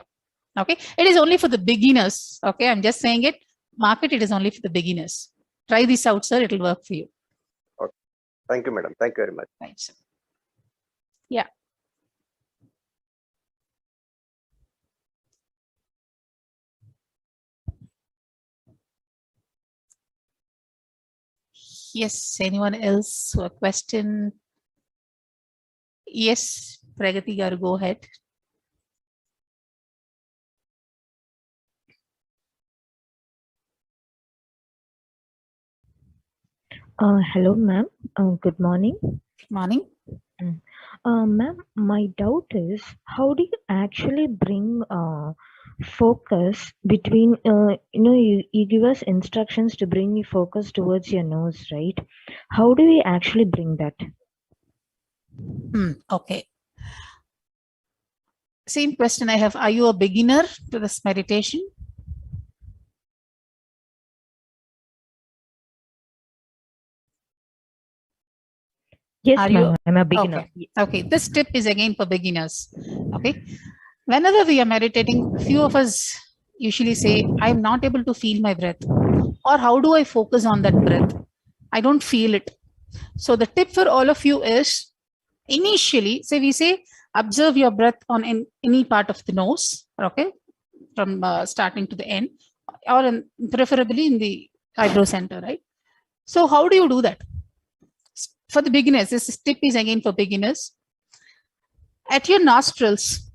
Okay, it is only for the beginners. Okay, I'm just saying it. Mark it. It is only for the beginners. Try this out, sir. It will work for you. Okay. Thank you, madam. Thank you very much. Right, sir. Yeah. Yes. Anyone else? A question? Yes, Pragati garu, go ahead. Hello, ma'am. Good morning. Morning. Ma'am, my doubt is, how do you actually bring focus between, you give us instructions to bring the focus towards your nose, right? How do we actually bring that? Okay. Same question I have. Are you a beginner to this meditation? Yes, ma'am. I'm a beginner. Okay. Okay. This tip is again for beginners. Okay. Whenever we are meditating, few of us usually say, I'm not able to feel my breath. Or how do I focus on that breath? I don't feel it. So the tip for all of you is, initially, say we say, observe your breath on any part of the nose, okay, from starting to the end, or preferably in the eyebrow center, right? So how do you do that? For the beginners, this tip is again for beginners. At your nostrils,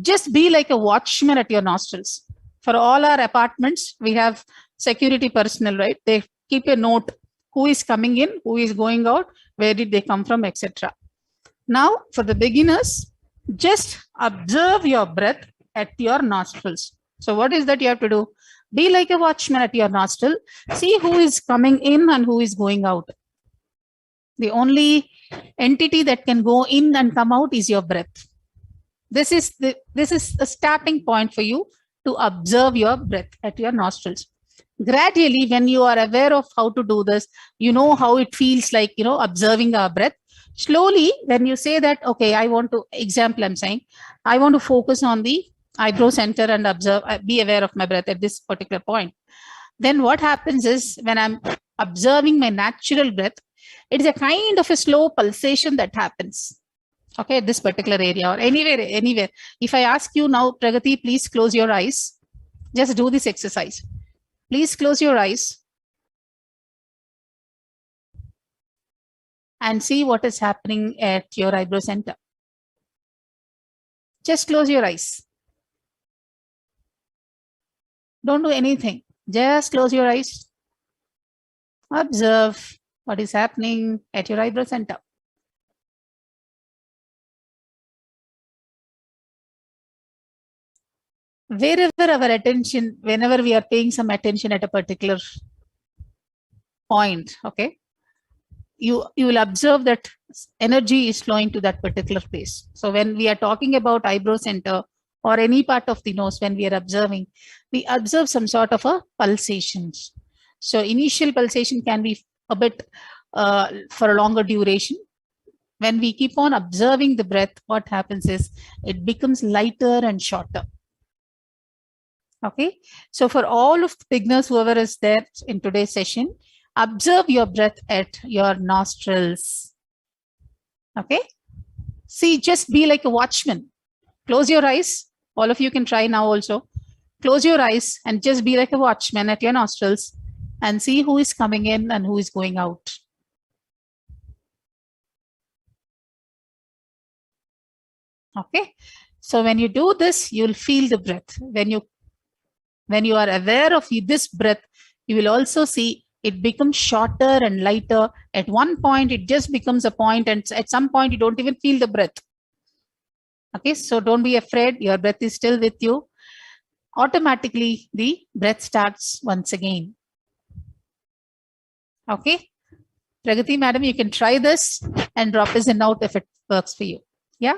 just be like a watchman at your nostrils. For all our apartments, we have security personnel, right? They keep a note, who is coming in, who is going out, where did they come from, etc. Now, for the beginners, just observe your breath at your nostrils. So what is that you have to do? Be like a watchman at your nostril. See who is coming in and who is going out. The only entity that can go in and come out is your breath. This is a starting point for you to observe your breath at your nostrils. Gradually, when you are aware of how to do this, you know how it feels like, observing our breath. Slowly, when you say that, okay, I want to, example I'm saying, I want to focus on the eyebrow center and observe, be aware of my breath at this particular point. Then what happens is, when I'm observing my natural breath, it is a kind of a slow pulsation that happens. Okay, this particular area or anywhere. If I ask you now, Pragati, please close your eyes. Just do this exercise. Please close your eyes and see what is happening at your eyebrow center. Just close your eyes. Don't do anything. Just close your eyes. Observe what is happening at your eyebrow center. Wherever our attention, whenever we are paying some attention at a particular point, okay, you will observe that energy is flowing to that particular place. So when we are talking about eyebrow center or any part of the nose, when we are observing, we observe some sort of a pulsations. So initial pulsation can be a bit for a longer duration. When we keep on observing the breath, what happens is it becomes lighter and shorter. Okay, so for all of the beginners, whoever is there in today's session, observe your breath at your nostrils. Okay, see, just be like a watchman. Close your eyes All of you can try now also. Close your eyes and just be like a watchman at your nostrils and see who is coming in and who is going out. Okay. So when you do this, you'll feel the breath. When you are aware of this breath, you will also see it becomes shorter and lighter. At one point, it just becomes a point, and at some point, you don't even feel the breath. Okay, so don't be afraid. Your breath is still with you. Automatically, the breath starts once again. Okay, Pragati madam, you can try this and drop this in out if it works for you. Yeah.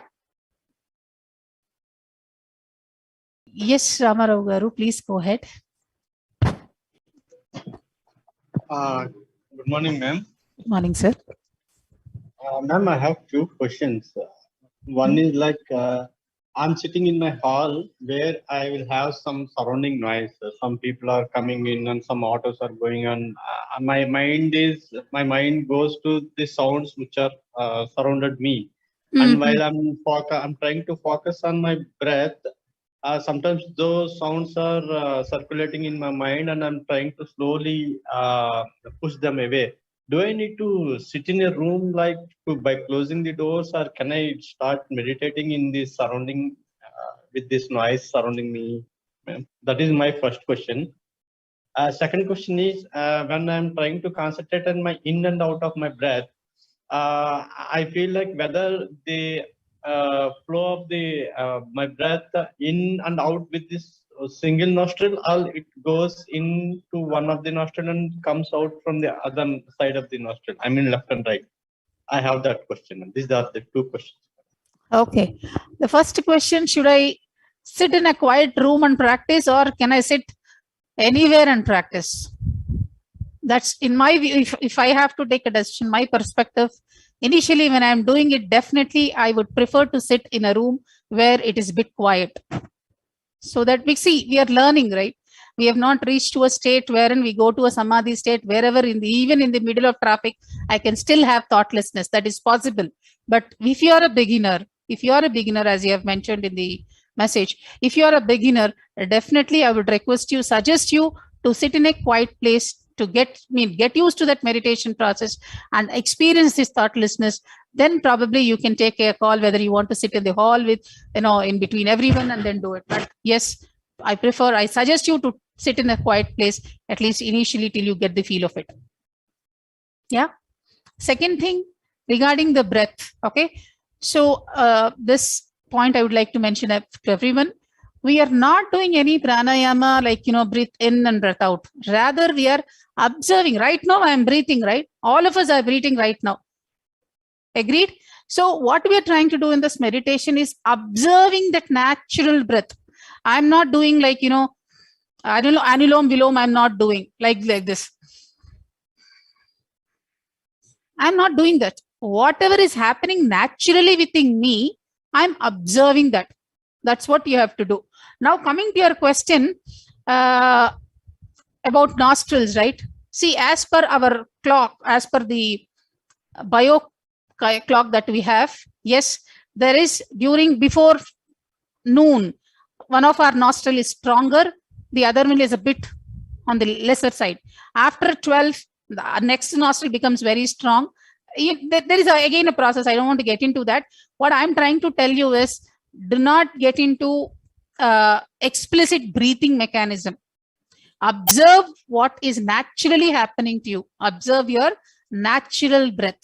Yes, Ramarao Garu, please go ahead. Good morning, ma'am. Good morning, sir. Ma'am, I have two questions. One is like, I'm sitting in my hall where I will have some surrounding noise. Some people are coming in and some autos are going on. My mind goes to the sounds which are surrounded me. And while I'm trying to focus on my breath, sometimes those sounds are circulating in my mind, and I'm trying to slowly push them away. Do I need to sit in a room by closing the doors, or can I start meditating in this surrounding with this noise surrounding me? That is my first question. Second question is, when I'm trying to concentrate on my in and out of my breath, I feel like whether the flow of the my breath in and out with this single nostril, or it goes into one of the nostril and comes out from the other side of the nostril. I mean left and right. I have that question. These are the two questions. Okay. The first question, should I sit in a quiet room and practice, or can I sit anywhere and practice? That's in my view. If I have to take a decision, my perspective, initially when I'm doing it, definitely I would prefer to sit in a room where it is a bit quiet. So that we are learning, right? We have not reached to a state wherein we go to a samadhi state, wherever even in the middle of traffic, I can still have thoughtlessness. That is possible. But if you are a beginner, as you have mentioned in the message, if you are a beginner, definitely I would suggest you to sit in a quiet place to get used to that meditation process and experience this thoughtlessness. Then probably you can take a call whether you want to sit in the hall with, in between everyone and then do it. But yes, I suggest you to sit in a quiet place, at least initially, till you get the feel of it. Yeah. Second thing regarding the breath. Okay. So this point I would like to mention to everyone. We are not doing any pranayama like, breathe in and breath out. Rather, we are observing. Right now, I am breathing, right? All of us are breathing right now. Agreed? So what we are trying to do in this meditation is observing that natural breath. I'm not doing like, I don't know, anulom vilom, I'm not doing like this. I'm not doing that. Whatever is happening naturally within me, I'm observing that. That's what you have to do. Now, coming to your question about nostrils, right? See, as per our clock, as per the bio clock that we have, yes, there is before noon, one of our nostril is stronger, the other one is a bit on the lesser side. After 12, the next nostril becomes very strong. There is again a process. I don't want to get into that. What I'm trying to tell you is, do not get into explicit breathing mechanism. Observe what is naturally happening to you. Observe your natural breath.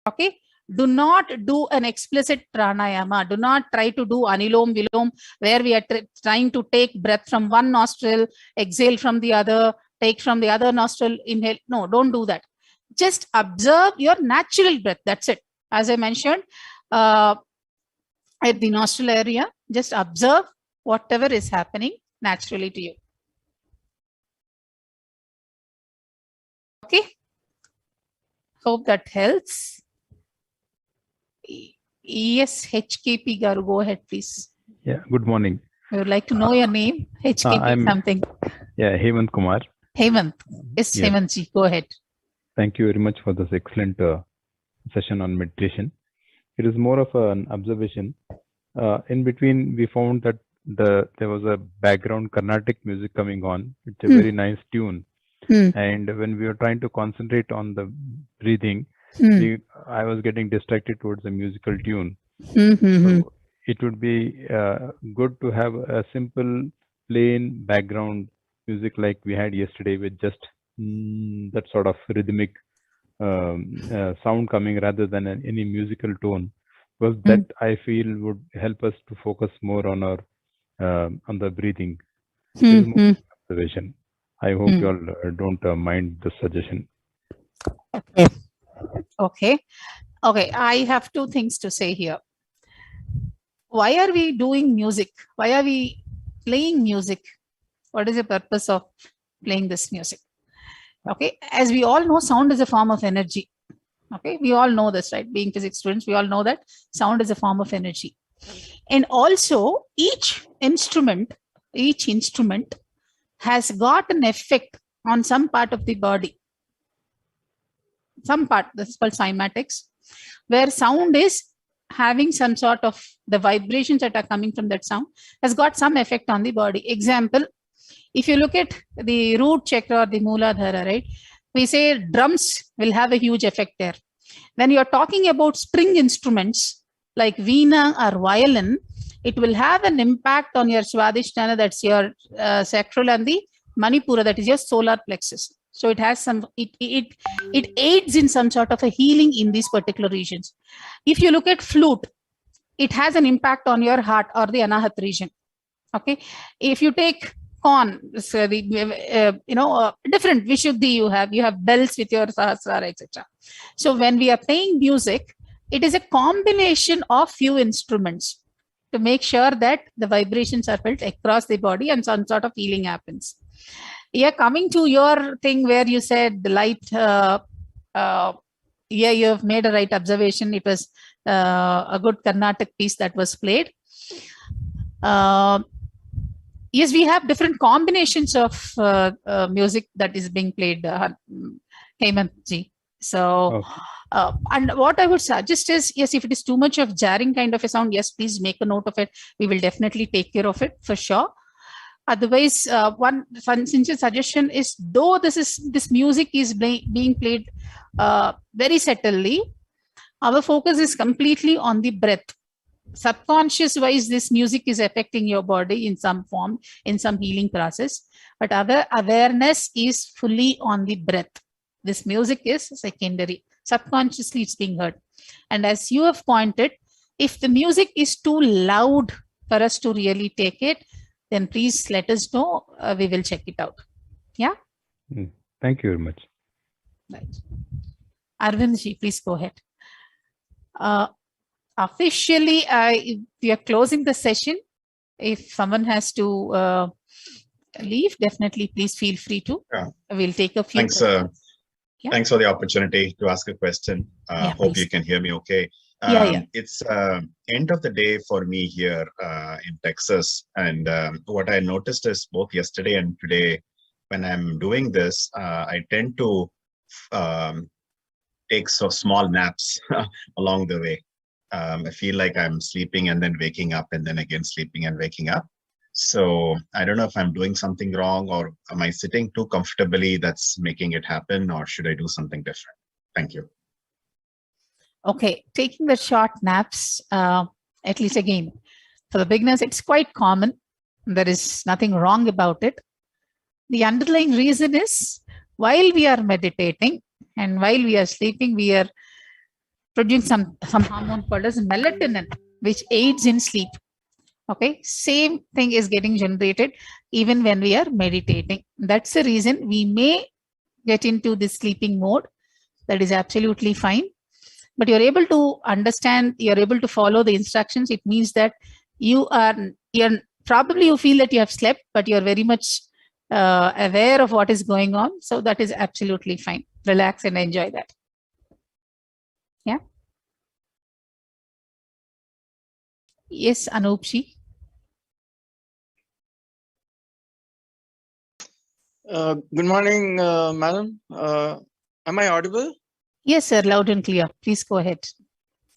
Okay. Do not do an explicit pranayama. Do not try to do anilom vilom, where we are trying to take breath from one nostril, exhale from the other, take from the other nostril, inhale. No, don't do that. Just observe your natural breath. That's it. As I mentioned, at the nostril area, just observe whatever is happening naturally to you. Okay. Hope that helps. Yes, HKP Garu, go ahead, please. Yeah, good morning. I would like to know your name. HKP something. Yeah, Hemant Kumar. Hemant. Yes, yes. Hemant ji, go ahead. Thank you very much for this excellent session on meditation. It is more of an observation. In between, we found that there was a background Carnatic music coming on. It's a very nice tune. And when we were trying to concentrate on the breathing, I was getting distracted towards the musical tune. So it would be good to have a simple, plain background music like we had yesterday, with just that sort of rhythmic sound coming rather than any musical tone, because that I feel would help us to focus more on our on the breathing. This is more observation. I hope you all don't mind the suggestion. Okay. I have two things to say here. Why are we doing music? Why are we playing music? What is the purpose of playing this music? Okay, as we all know, sound is a form of energy. Okay, we all know this, right? Being physics students, we all know that sound is a form of energy. And also, each instrument has got an effect on some part of the body. Some part, this is called cymatics, where sound is having some sort of, the vibrations that are coming from that sound has got some effect on the body. Example, if you look at the root chakra or the Mooladhara, right, we say drums will have a huge effect there. When you're talking about string instruments like veena or violin, it will have an impact on your Swadhisthana, that's your sacral, and the Manipura, that is your solar plexus. So it has some, it aids in some sort of a healing in these particular regions. If you look at flute, it has an impact on your heart or the Anahat region. Okay, if you take corn, so the different Vishuddhi you have bells with your Sahasrara, etc. So when we are playing music, it is a combination of few instruments to make sure that the vibrations are felt across the body and some sort of healing happens. Yeah, coming to your thing where you said the light, yeah, you have made a right observation. It was a good Carnatic piece that was played. Yes, we have different combinations of music that is being played, Hemantji. So, and what I would suggest is, yes, if it is too much of jarring kind of a sound, yes, please make a note of it. We will definitely take care of it for sure. Otherwise, one sincere suggestion is, though this music is being played very subtly, our focus is completely on the breath. Subconscious wise, this music is affecting your body in some form, in some healing process, but our awareness is fully on the breath. This music is secondary. Subconsciously, it's being heard. And as you have pointed, if the music is too loud for us to really take it, then please let us know. We will check it out. Yeah. Thank you very much. Right. Arvindji, please go ahead. Officially, we are closing the session. If someone has to leave, definitely please feel free to. Yeah. We'll take a few. Thanks. Thanks for the opportunity to ask a question. Hope you can hear me okay. It's end of the day for me here in Texas, and what I noticed is both yesterday and today, when I'm doing this, I tend to take small naps along the way. I feel like I'm sleeping and then waking up, and then again sleeping and waking up. So I don't know if I'm doing something wrong, or am I sitting too comfortably that's making it happen, or should I do something different? Thank you. Okay, taking the short naps, at least again, for the beginners, it's quite common. There is nothing wrong about it. The underlying reason is, while we are meditating and while we are sleeping, we are producing some hormone called as melatonin, which aids in sleep. Okay, same thing is getting generated even when we are meditating. That's the reason we may get into this sleeping mode. That is absolutely fine. But you're able to understand, you're able to follow the instructions. It means that you're probably, you feel that you have slept, but you're very much aware of what is going on. So that is absolutely fine. Relax and enjoy that. Yeah. Yes, Anoopji. Good morning, madam. Am I audible? Yes, sir. Loud and clear. Please go ahead.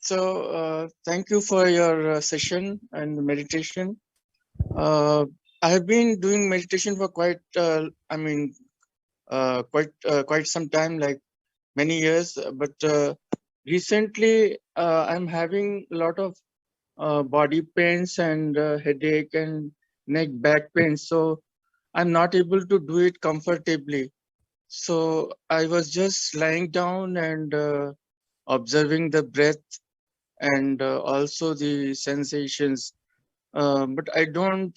Thank you for your session and meditation. I have been doing meditation for quite some time, like many years. But recently, I'm having a lot of body pains and headache and neck back pain. So I'm not able to do it comfortably. So I was just lying down and observing the breath and also the sensations. But I don't,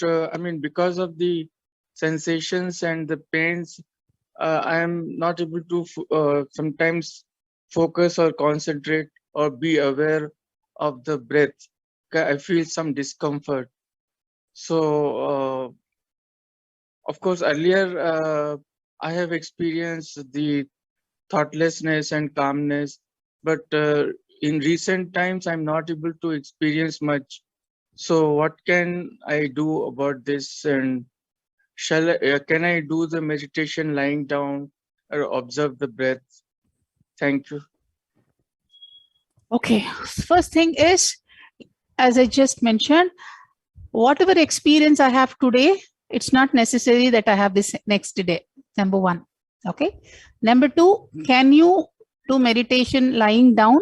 because of the sensations and the pains, I am not able to sometimes focus or concentrate or be aware of the breath. I feel some discomfort. So, of course, earlier I have experienced the thoughtlessness and calmness, but in recent times, I'm not able to experience much. So what can I do about this? And can I do the meditation lying down or observe the breath? Thank you. Okay, first thing is, as I just mentioned, whatever experience I have today, it's not necessary that I have this next day, number one. Okay. Number two, can you do meditation lying down?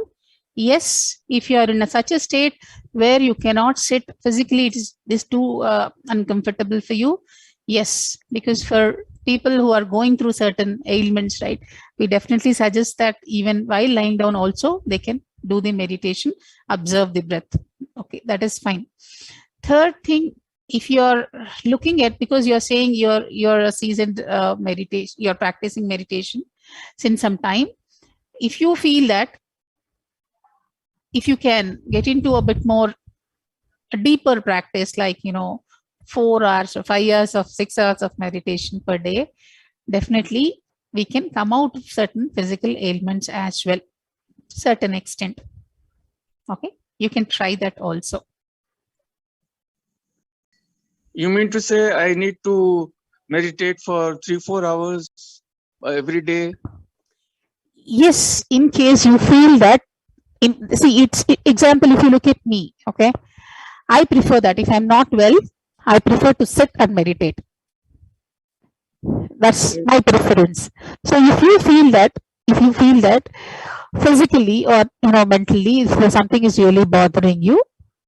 Yes, if you are in such a state where you cannot sit physically, it is too uncomfortable for you. Yes, because for people who are going through certain ailments, right, we definitely suggest that even while lying down also, they can do the meditation, observe the breath. Okay, that is fine. Third thing, if you're looking at, because you're saying you're a seasoned meditation, you're practicing meditation since some time. If you feel that, if you can get into a bit more, a deeper practice, like 4 hours or 5 hours of 6 hours of meditation per day, definitely we can come out of certain physical ailments as well, certain extent. Okay, you can try that also. You mean to say I need to meditate for 3-4 hours every day? Yes, in case you feel that. Example, if you look at me, okay, I prefer that if I'm not well, I prefer to sit and meditate. That's my preference. So if you feel that physically or mentally, if something is really bothering you,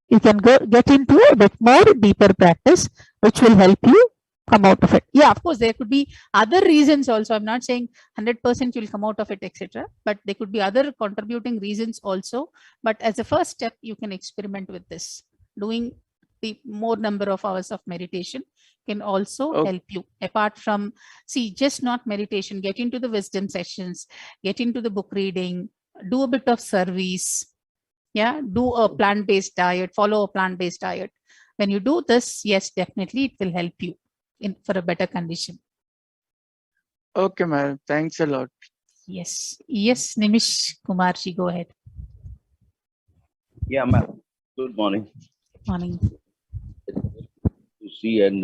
you can get into a bit more deeper practice, which will help you come out of it. Yeah, of course, there could be other reasons also. I'm not saying 100% you'll come out of it, etc. But there could be other contributing reasons also. But as a first step, you can experiment with this. Doing the more number of hours of meditation can also help you. Apart from, just not meditation, get into the wisdom sessions, get into the book reading, do a bit of service. Yeah, do a plant-based diet, follow a plant-based diet. When you do this, yes, definitely it will help you for a better condition. Okay, madam. Thanks a lot. Yes. Yes, Nimish Kumarji, go ahead. Yeah, ma'am. Good morning. Morning. To see and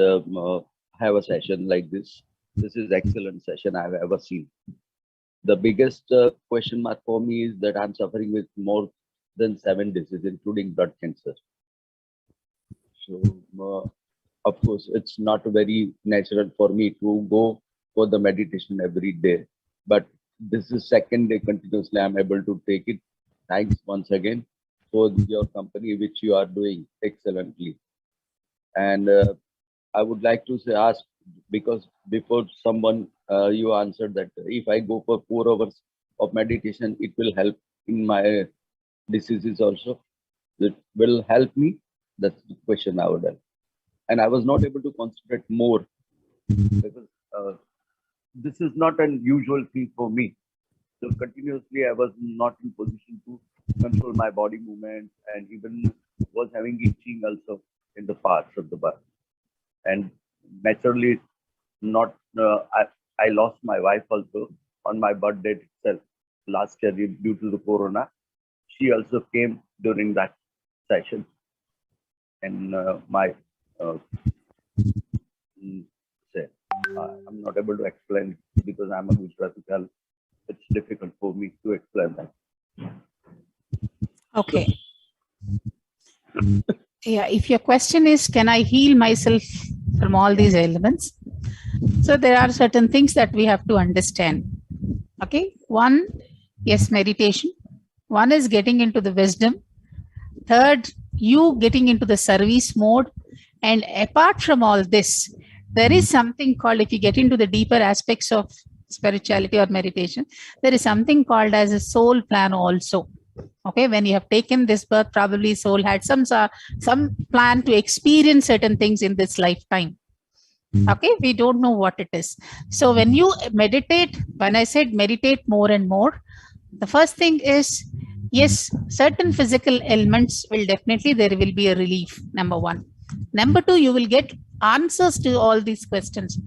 have a session like this. This is excellent session I've ever seen. The biggest question mark for me is that I'm suffering with more than 7 diseases, including blood cancer. So, of course, it's not very natural for me to go for the meditation every day. But this is second day continuously I'm able to take it. Thanks once again for your company, which you are doing excellently. And I would like to ask, because before someone, you answered that if I go for 4 hours of meditation, it will help in my diseases also. It will help me. That's the question I would have. And I was not able to concentrate more because this is not an usual thing for me. So continuously, I was not in position to control my body movements, and even was having itching also in the parts of the body. And naturally, not I lost my wife also on my birthday itself last year due to the corona. She also came during that session, and I'm not able to explain because I'm a Gujarati girl. It's difficult for me to explain that. Okay. Yeah, if your question is, can I heal myself from all these elements? So there are certain things that we have to understand. Okay. One, yes, meditation. One is getting into the wisdom. Third, you getting into the service mode. And apart from all this, there is something called, if you get into the deeper aspects of spirituality or meditation, there is something called as a soul plan also. Okay, when you have taken this birth, probably soul had some plan to experience certain things in this lifetime. Okay, we don't know what it is. So when you meditate, when I said meditate more and more, the first thing is, yes, certain physical ailments will definitely, there will be a relief, number one. Number two, you will get answers to all these questions.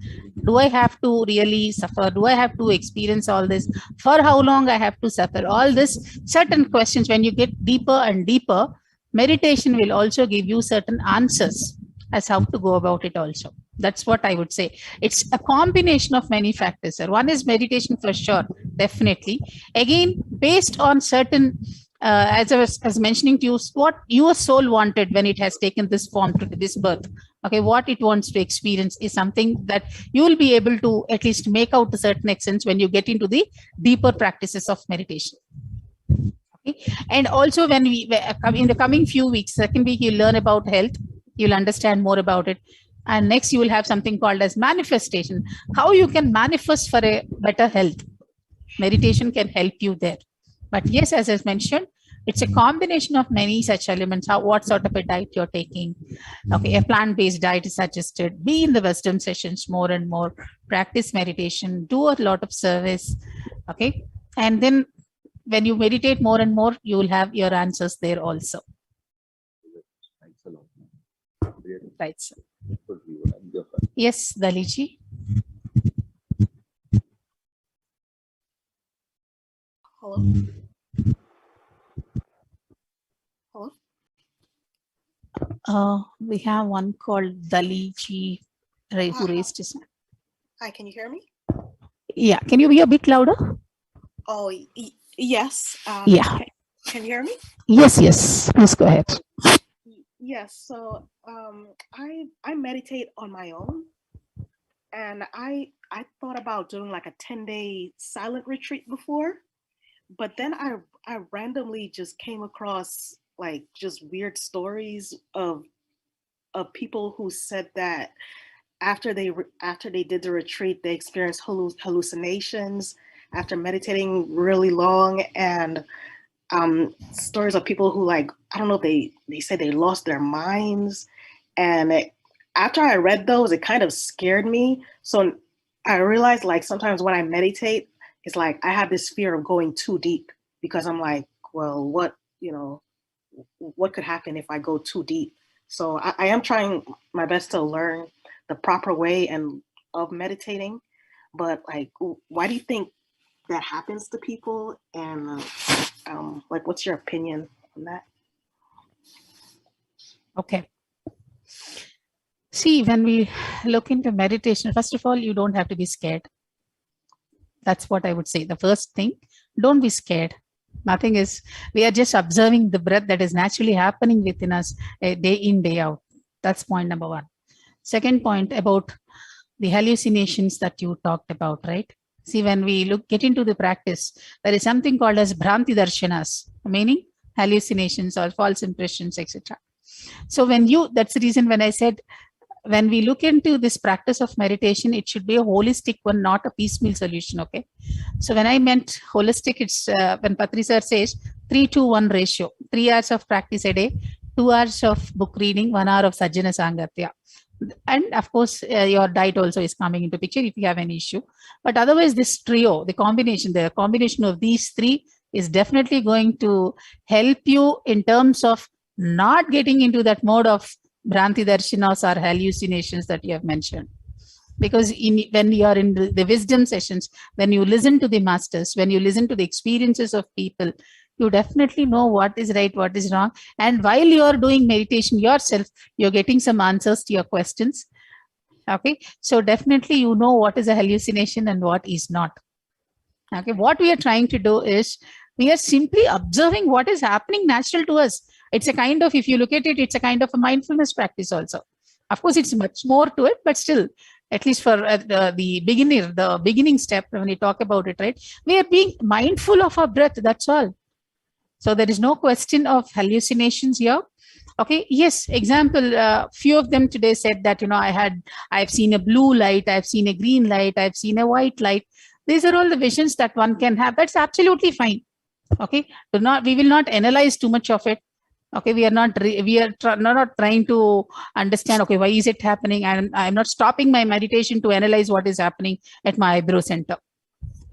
Do I have to really suffer? Do I have to experience all this? For how long I have to suffer? All this, certain questions, when you get deeper and deeper, meditation will also give you certain answers as how to go about it also. That's what I would say. It's a combination of many factors. One is meditation for sure, definitely. Again, based on certain, as I was mentioning to you, what your soul wanted when it has taken this form to this birth. Okay, what it wants to experience is something that you will be able to at least make out to a certain extent when you get into the deeper practices of meditation. Okay, and also when we, in the coming few weeks, second week, you'll learn about health. You'll understand more about it. And next, you will have something called as manifestation. How you can manifest for a better health. Meditation can help you there. But yes, as I mentioned, it's a combination of many such elements. What sort of a diet you're taking. Okay, a plant-based diet is suggested. Be in the wisdom sessions more and more. Practice meditation. Do a lot of service. Okay, and then when you meditate more and more, you will have your answers there also. Thanks a lot. Right, sir. Yes, Daliji. Hello. Hello. We have one called Daliji who raised his hand. Hi, can you hear me? Yeah, can you be a bit louder? Oh, yes. Yeah. Can you hear me? Yes, yes. Please go ahead. Yes. So, I meditate on my own, and I thought about doing like a 10-day silent retreat before, but then I randomly just came across like just weird stories of people who said that after they did the retreat, they experienced hallucinations after meditating really long, and stories of people who, like, I don't know, they said they lost their minds. And after I read those, it kind of scared me. So I realized, like, sometimes when I meditate, it's like I have this fear of going too deep, because I'm like, well, what could happen if I go too deep? So I am trying my best to learn the proper way of meditating. But like, why do you think that happens to people? And like, what's your opinion on that? Okay. See, when we look into meditation, first of all, you don't have to be scared. That's what I would say. The first thing, don't be scared. Nothing is, we are just observing the breath that is naturally happening within us day in, day out. That's point number one. Second point about the hallucinations that you talked about, right? See, when we get into the practice, there is something called as Bhranti Darshanas, meaning hallucinations or false impressions, etc. So that's the reason when I said, when we look into this practice of meditation, it should be a holistic one, not a piecemeal solution, okay? So when I meant holistic, it's when Patri sir says 3-to-1 ratio, 3 hours of practice a day, 2 hours of book reading, 1 hour of Sajjana Sangatya. And of course, your diet also is coming into picture if you have any issue. But otherwise, this trio, the combination of these three is definitely going to help you in terms of not getting into that mode of Bhranti Darshanas or hallucinations that you have mentioned. Because when you are in the wisdom sessions, when you listen to the masters, when you listen to the experiences of people, you definitely know what is right, what is wrong. And while you are doing meditation yourself, you're getting some answers to your questions. Okay, so definitely you know what is a hallucination and what is not. Okay, what we are trying to do is We are simply observing what is happening natural to us. It's a kind of, if you look at it, it's a kind of a mindfulness practice also. Of course, it's much more to it, but still, at least for the beginning step, when we talk about it, right? We are being mindful of our breath, that's all. So there is no question of hallucinations here. Okay, yes, example, few of them today said that, I've seen a blue light, I've seen a green light, I've seen a white light. These are all the visions that one can have. That's absolutely fine. Okay, we will not analyze too much of it. Okay, we are not trying to understand, okay, why is it happening? And I'm not stopping my meditation to analyze what is happening at my eyebrow center.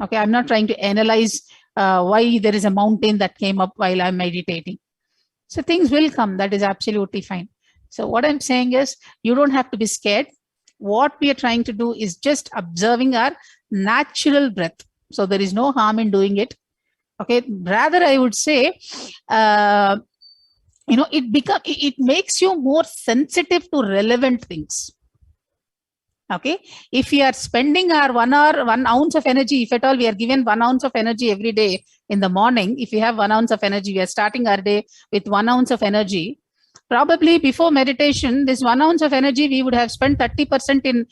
Okay, I'm not trying to analyze why there is a mountain that came up while I'm meditating. So things will come. That is absolutely fine. So what I'm saying is, you don't have to be scared. What we are trying to do is just observing our natural breath. So there is no harm in doing it. Okay, rather I would say, it makes you more sensitive to relevant things. Okay, if we are spending our 1 hour, 1 ounce of energy, if at all we are given 1 ounce of energy every day in the morning, if we have 1 ounce of energy, we are starting our day with 1 ounce of energy. Probably before meditation, this 1 ounce of energy, we would have spent 30% in,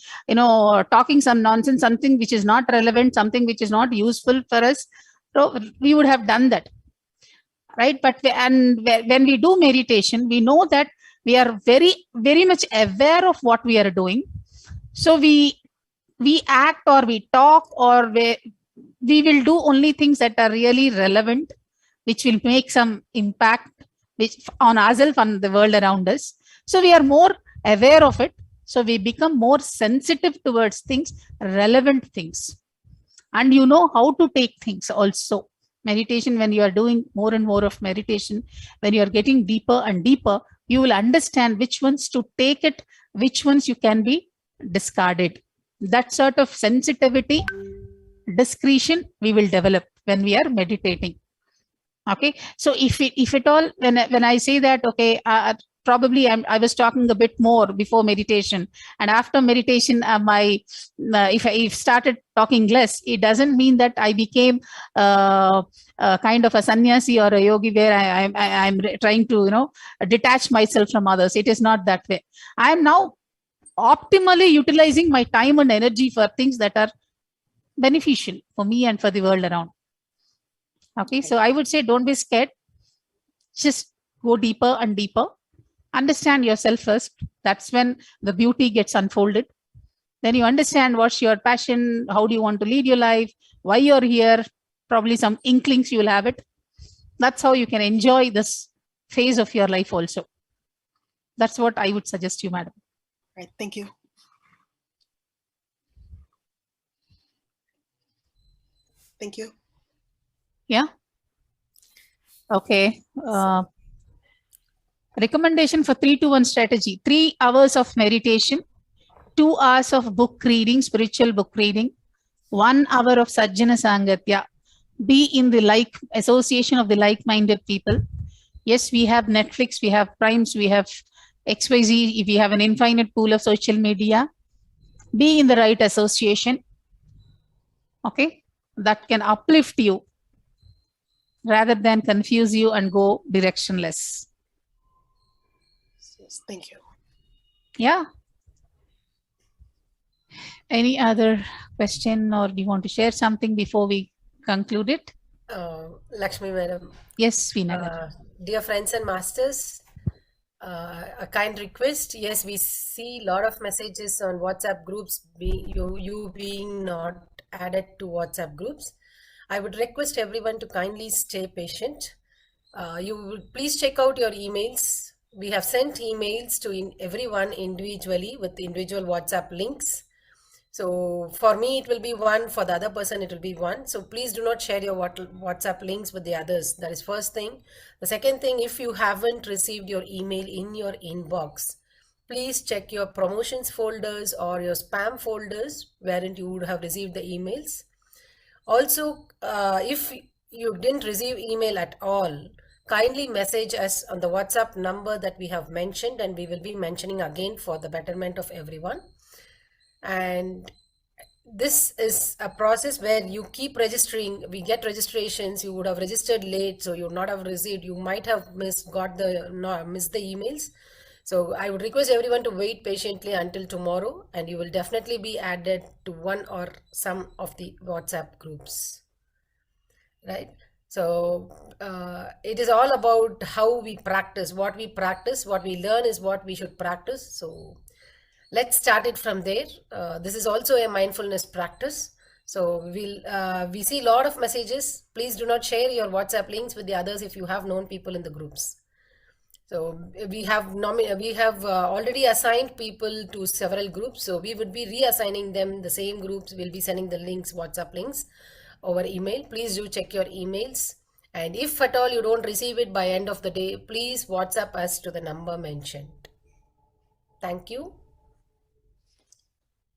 talking some nonsense, something which is not relevant, something which is not useful for us. So we would have done that, right? But when we do meditation, we know that we are very, very much aware of what we are doing. So we act or we talk or we will do only things that are really relevant, which will make some impact on ourselves, on the world around us. So we are more aware of it. So we become more sensitive towards things, relevant things. And you know how to take things also. Meditation, when you are doing more and more of meditation, when you are getting deeper and deeper, you will understand which ones to take it, which ones you can be discarded. That sort of sensitivity, discretion, we will develop when we are meditating. Okay, so if at all, when I say that, okay, probably I was talking a bit more before meditation, and after meditation, if I started talking less, it doesn't mean that I became kind of a sannyasi or a yogi where I'm trying to detach myself from others. It is not that way. I am now optimally utilizing my time and energy for things that are beneficial for me and for the world around. Okay, so I would say, don't be scared. Just go deeper and deeper. Understand yourself first. That's when the beauty gets unfolded. Then you understand what's your passion, how do you want to lead your life, why you're here. Probably some inklings you will have it. That's how you can enjoy this phase of your life also. That's what I would suggest you, madam. Right, thank you. Thank you. Yeah. Okay. Recommendation for 3-to-1 strategy: 3 hours of meditation, 2 hours of book reading, spiritual book reading, 1 hour of Sajjana Sangatya. Be in the association of the like-minded people. Yes, we have Netflix, we have Primes, we have XYZ, if we have an infinite pool of social media. Be in the right association. Okay, that can uplift you rather than confuse you and go directionless. Yes, thank you. Yeah. Any other question, or do you want to share something before we conclude it? Lakshmi madam. Yes, Veena. Dear friends and masters, a kind request. Yes, we see a lot of messages on WhatsApp groups, you being not added to WhatsApp groups. I would request everyone to kindly stay patient. You would please check out your emails. We have sent emails to everyone individually with individual WhatsApp links. So for me, it will be one. For the other person, it will be one. So please do not share your WhatsApp links with the others. That is first thing. The second thing, if you haven't received your email in your inbox, please check your promotions folders or your spam folders wherein you would have received the emails. Also, if you didn't receive email at all, kindly message us on the WhatsApp number that we have mentioned, and we will be mentioning again for the betterment of everyone. And this is a process where you keep registering. We get registrations. You would have registered late, so you would not have received. You might have missed the emails. So I would request everyone to wait patiently until tomorrow, and you will definitely be added to one or some of the WhatsApp groups. Right? So it is all about how we practice. What we practice, what we learn is what we should practice. So let's start it from there. This is also a mindfulness practice. So we see a lot of messages. Please do not share your WhatsApp links with the others if you have known people in the groups. So we have already assigned people to several groups. So we would be reassigning them the same groups. We'll be sending the links, WhatsApp links, over email. Please do check your emails. And if at all you don't receive it by end of the day, please WhatsApp us to the number mentioned. Thank you.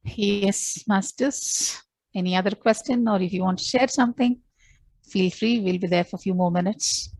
Yes, masters. Any other question, or if you want to share something, feel free. We'll be there for a few more minutes.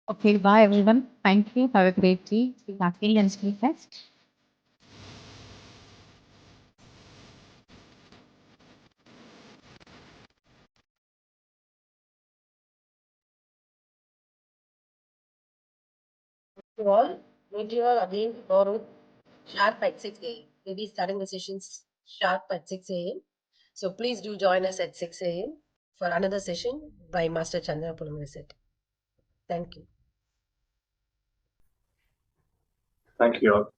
Okay, bye everyone. Thank you. Have a great day. Be happy and stay best. You all, meet you all again tomorrow sharp at 6 a.m. We'll be starting the sessions sharp at 6 a.m. So please do join us at 6 a.m. for another session by Master Chandra Pulamarasetti. Thank you. Thank you all.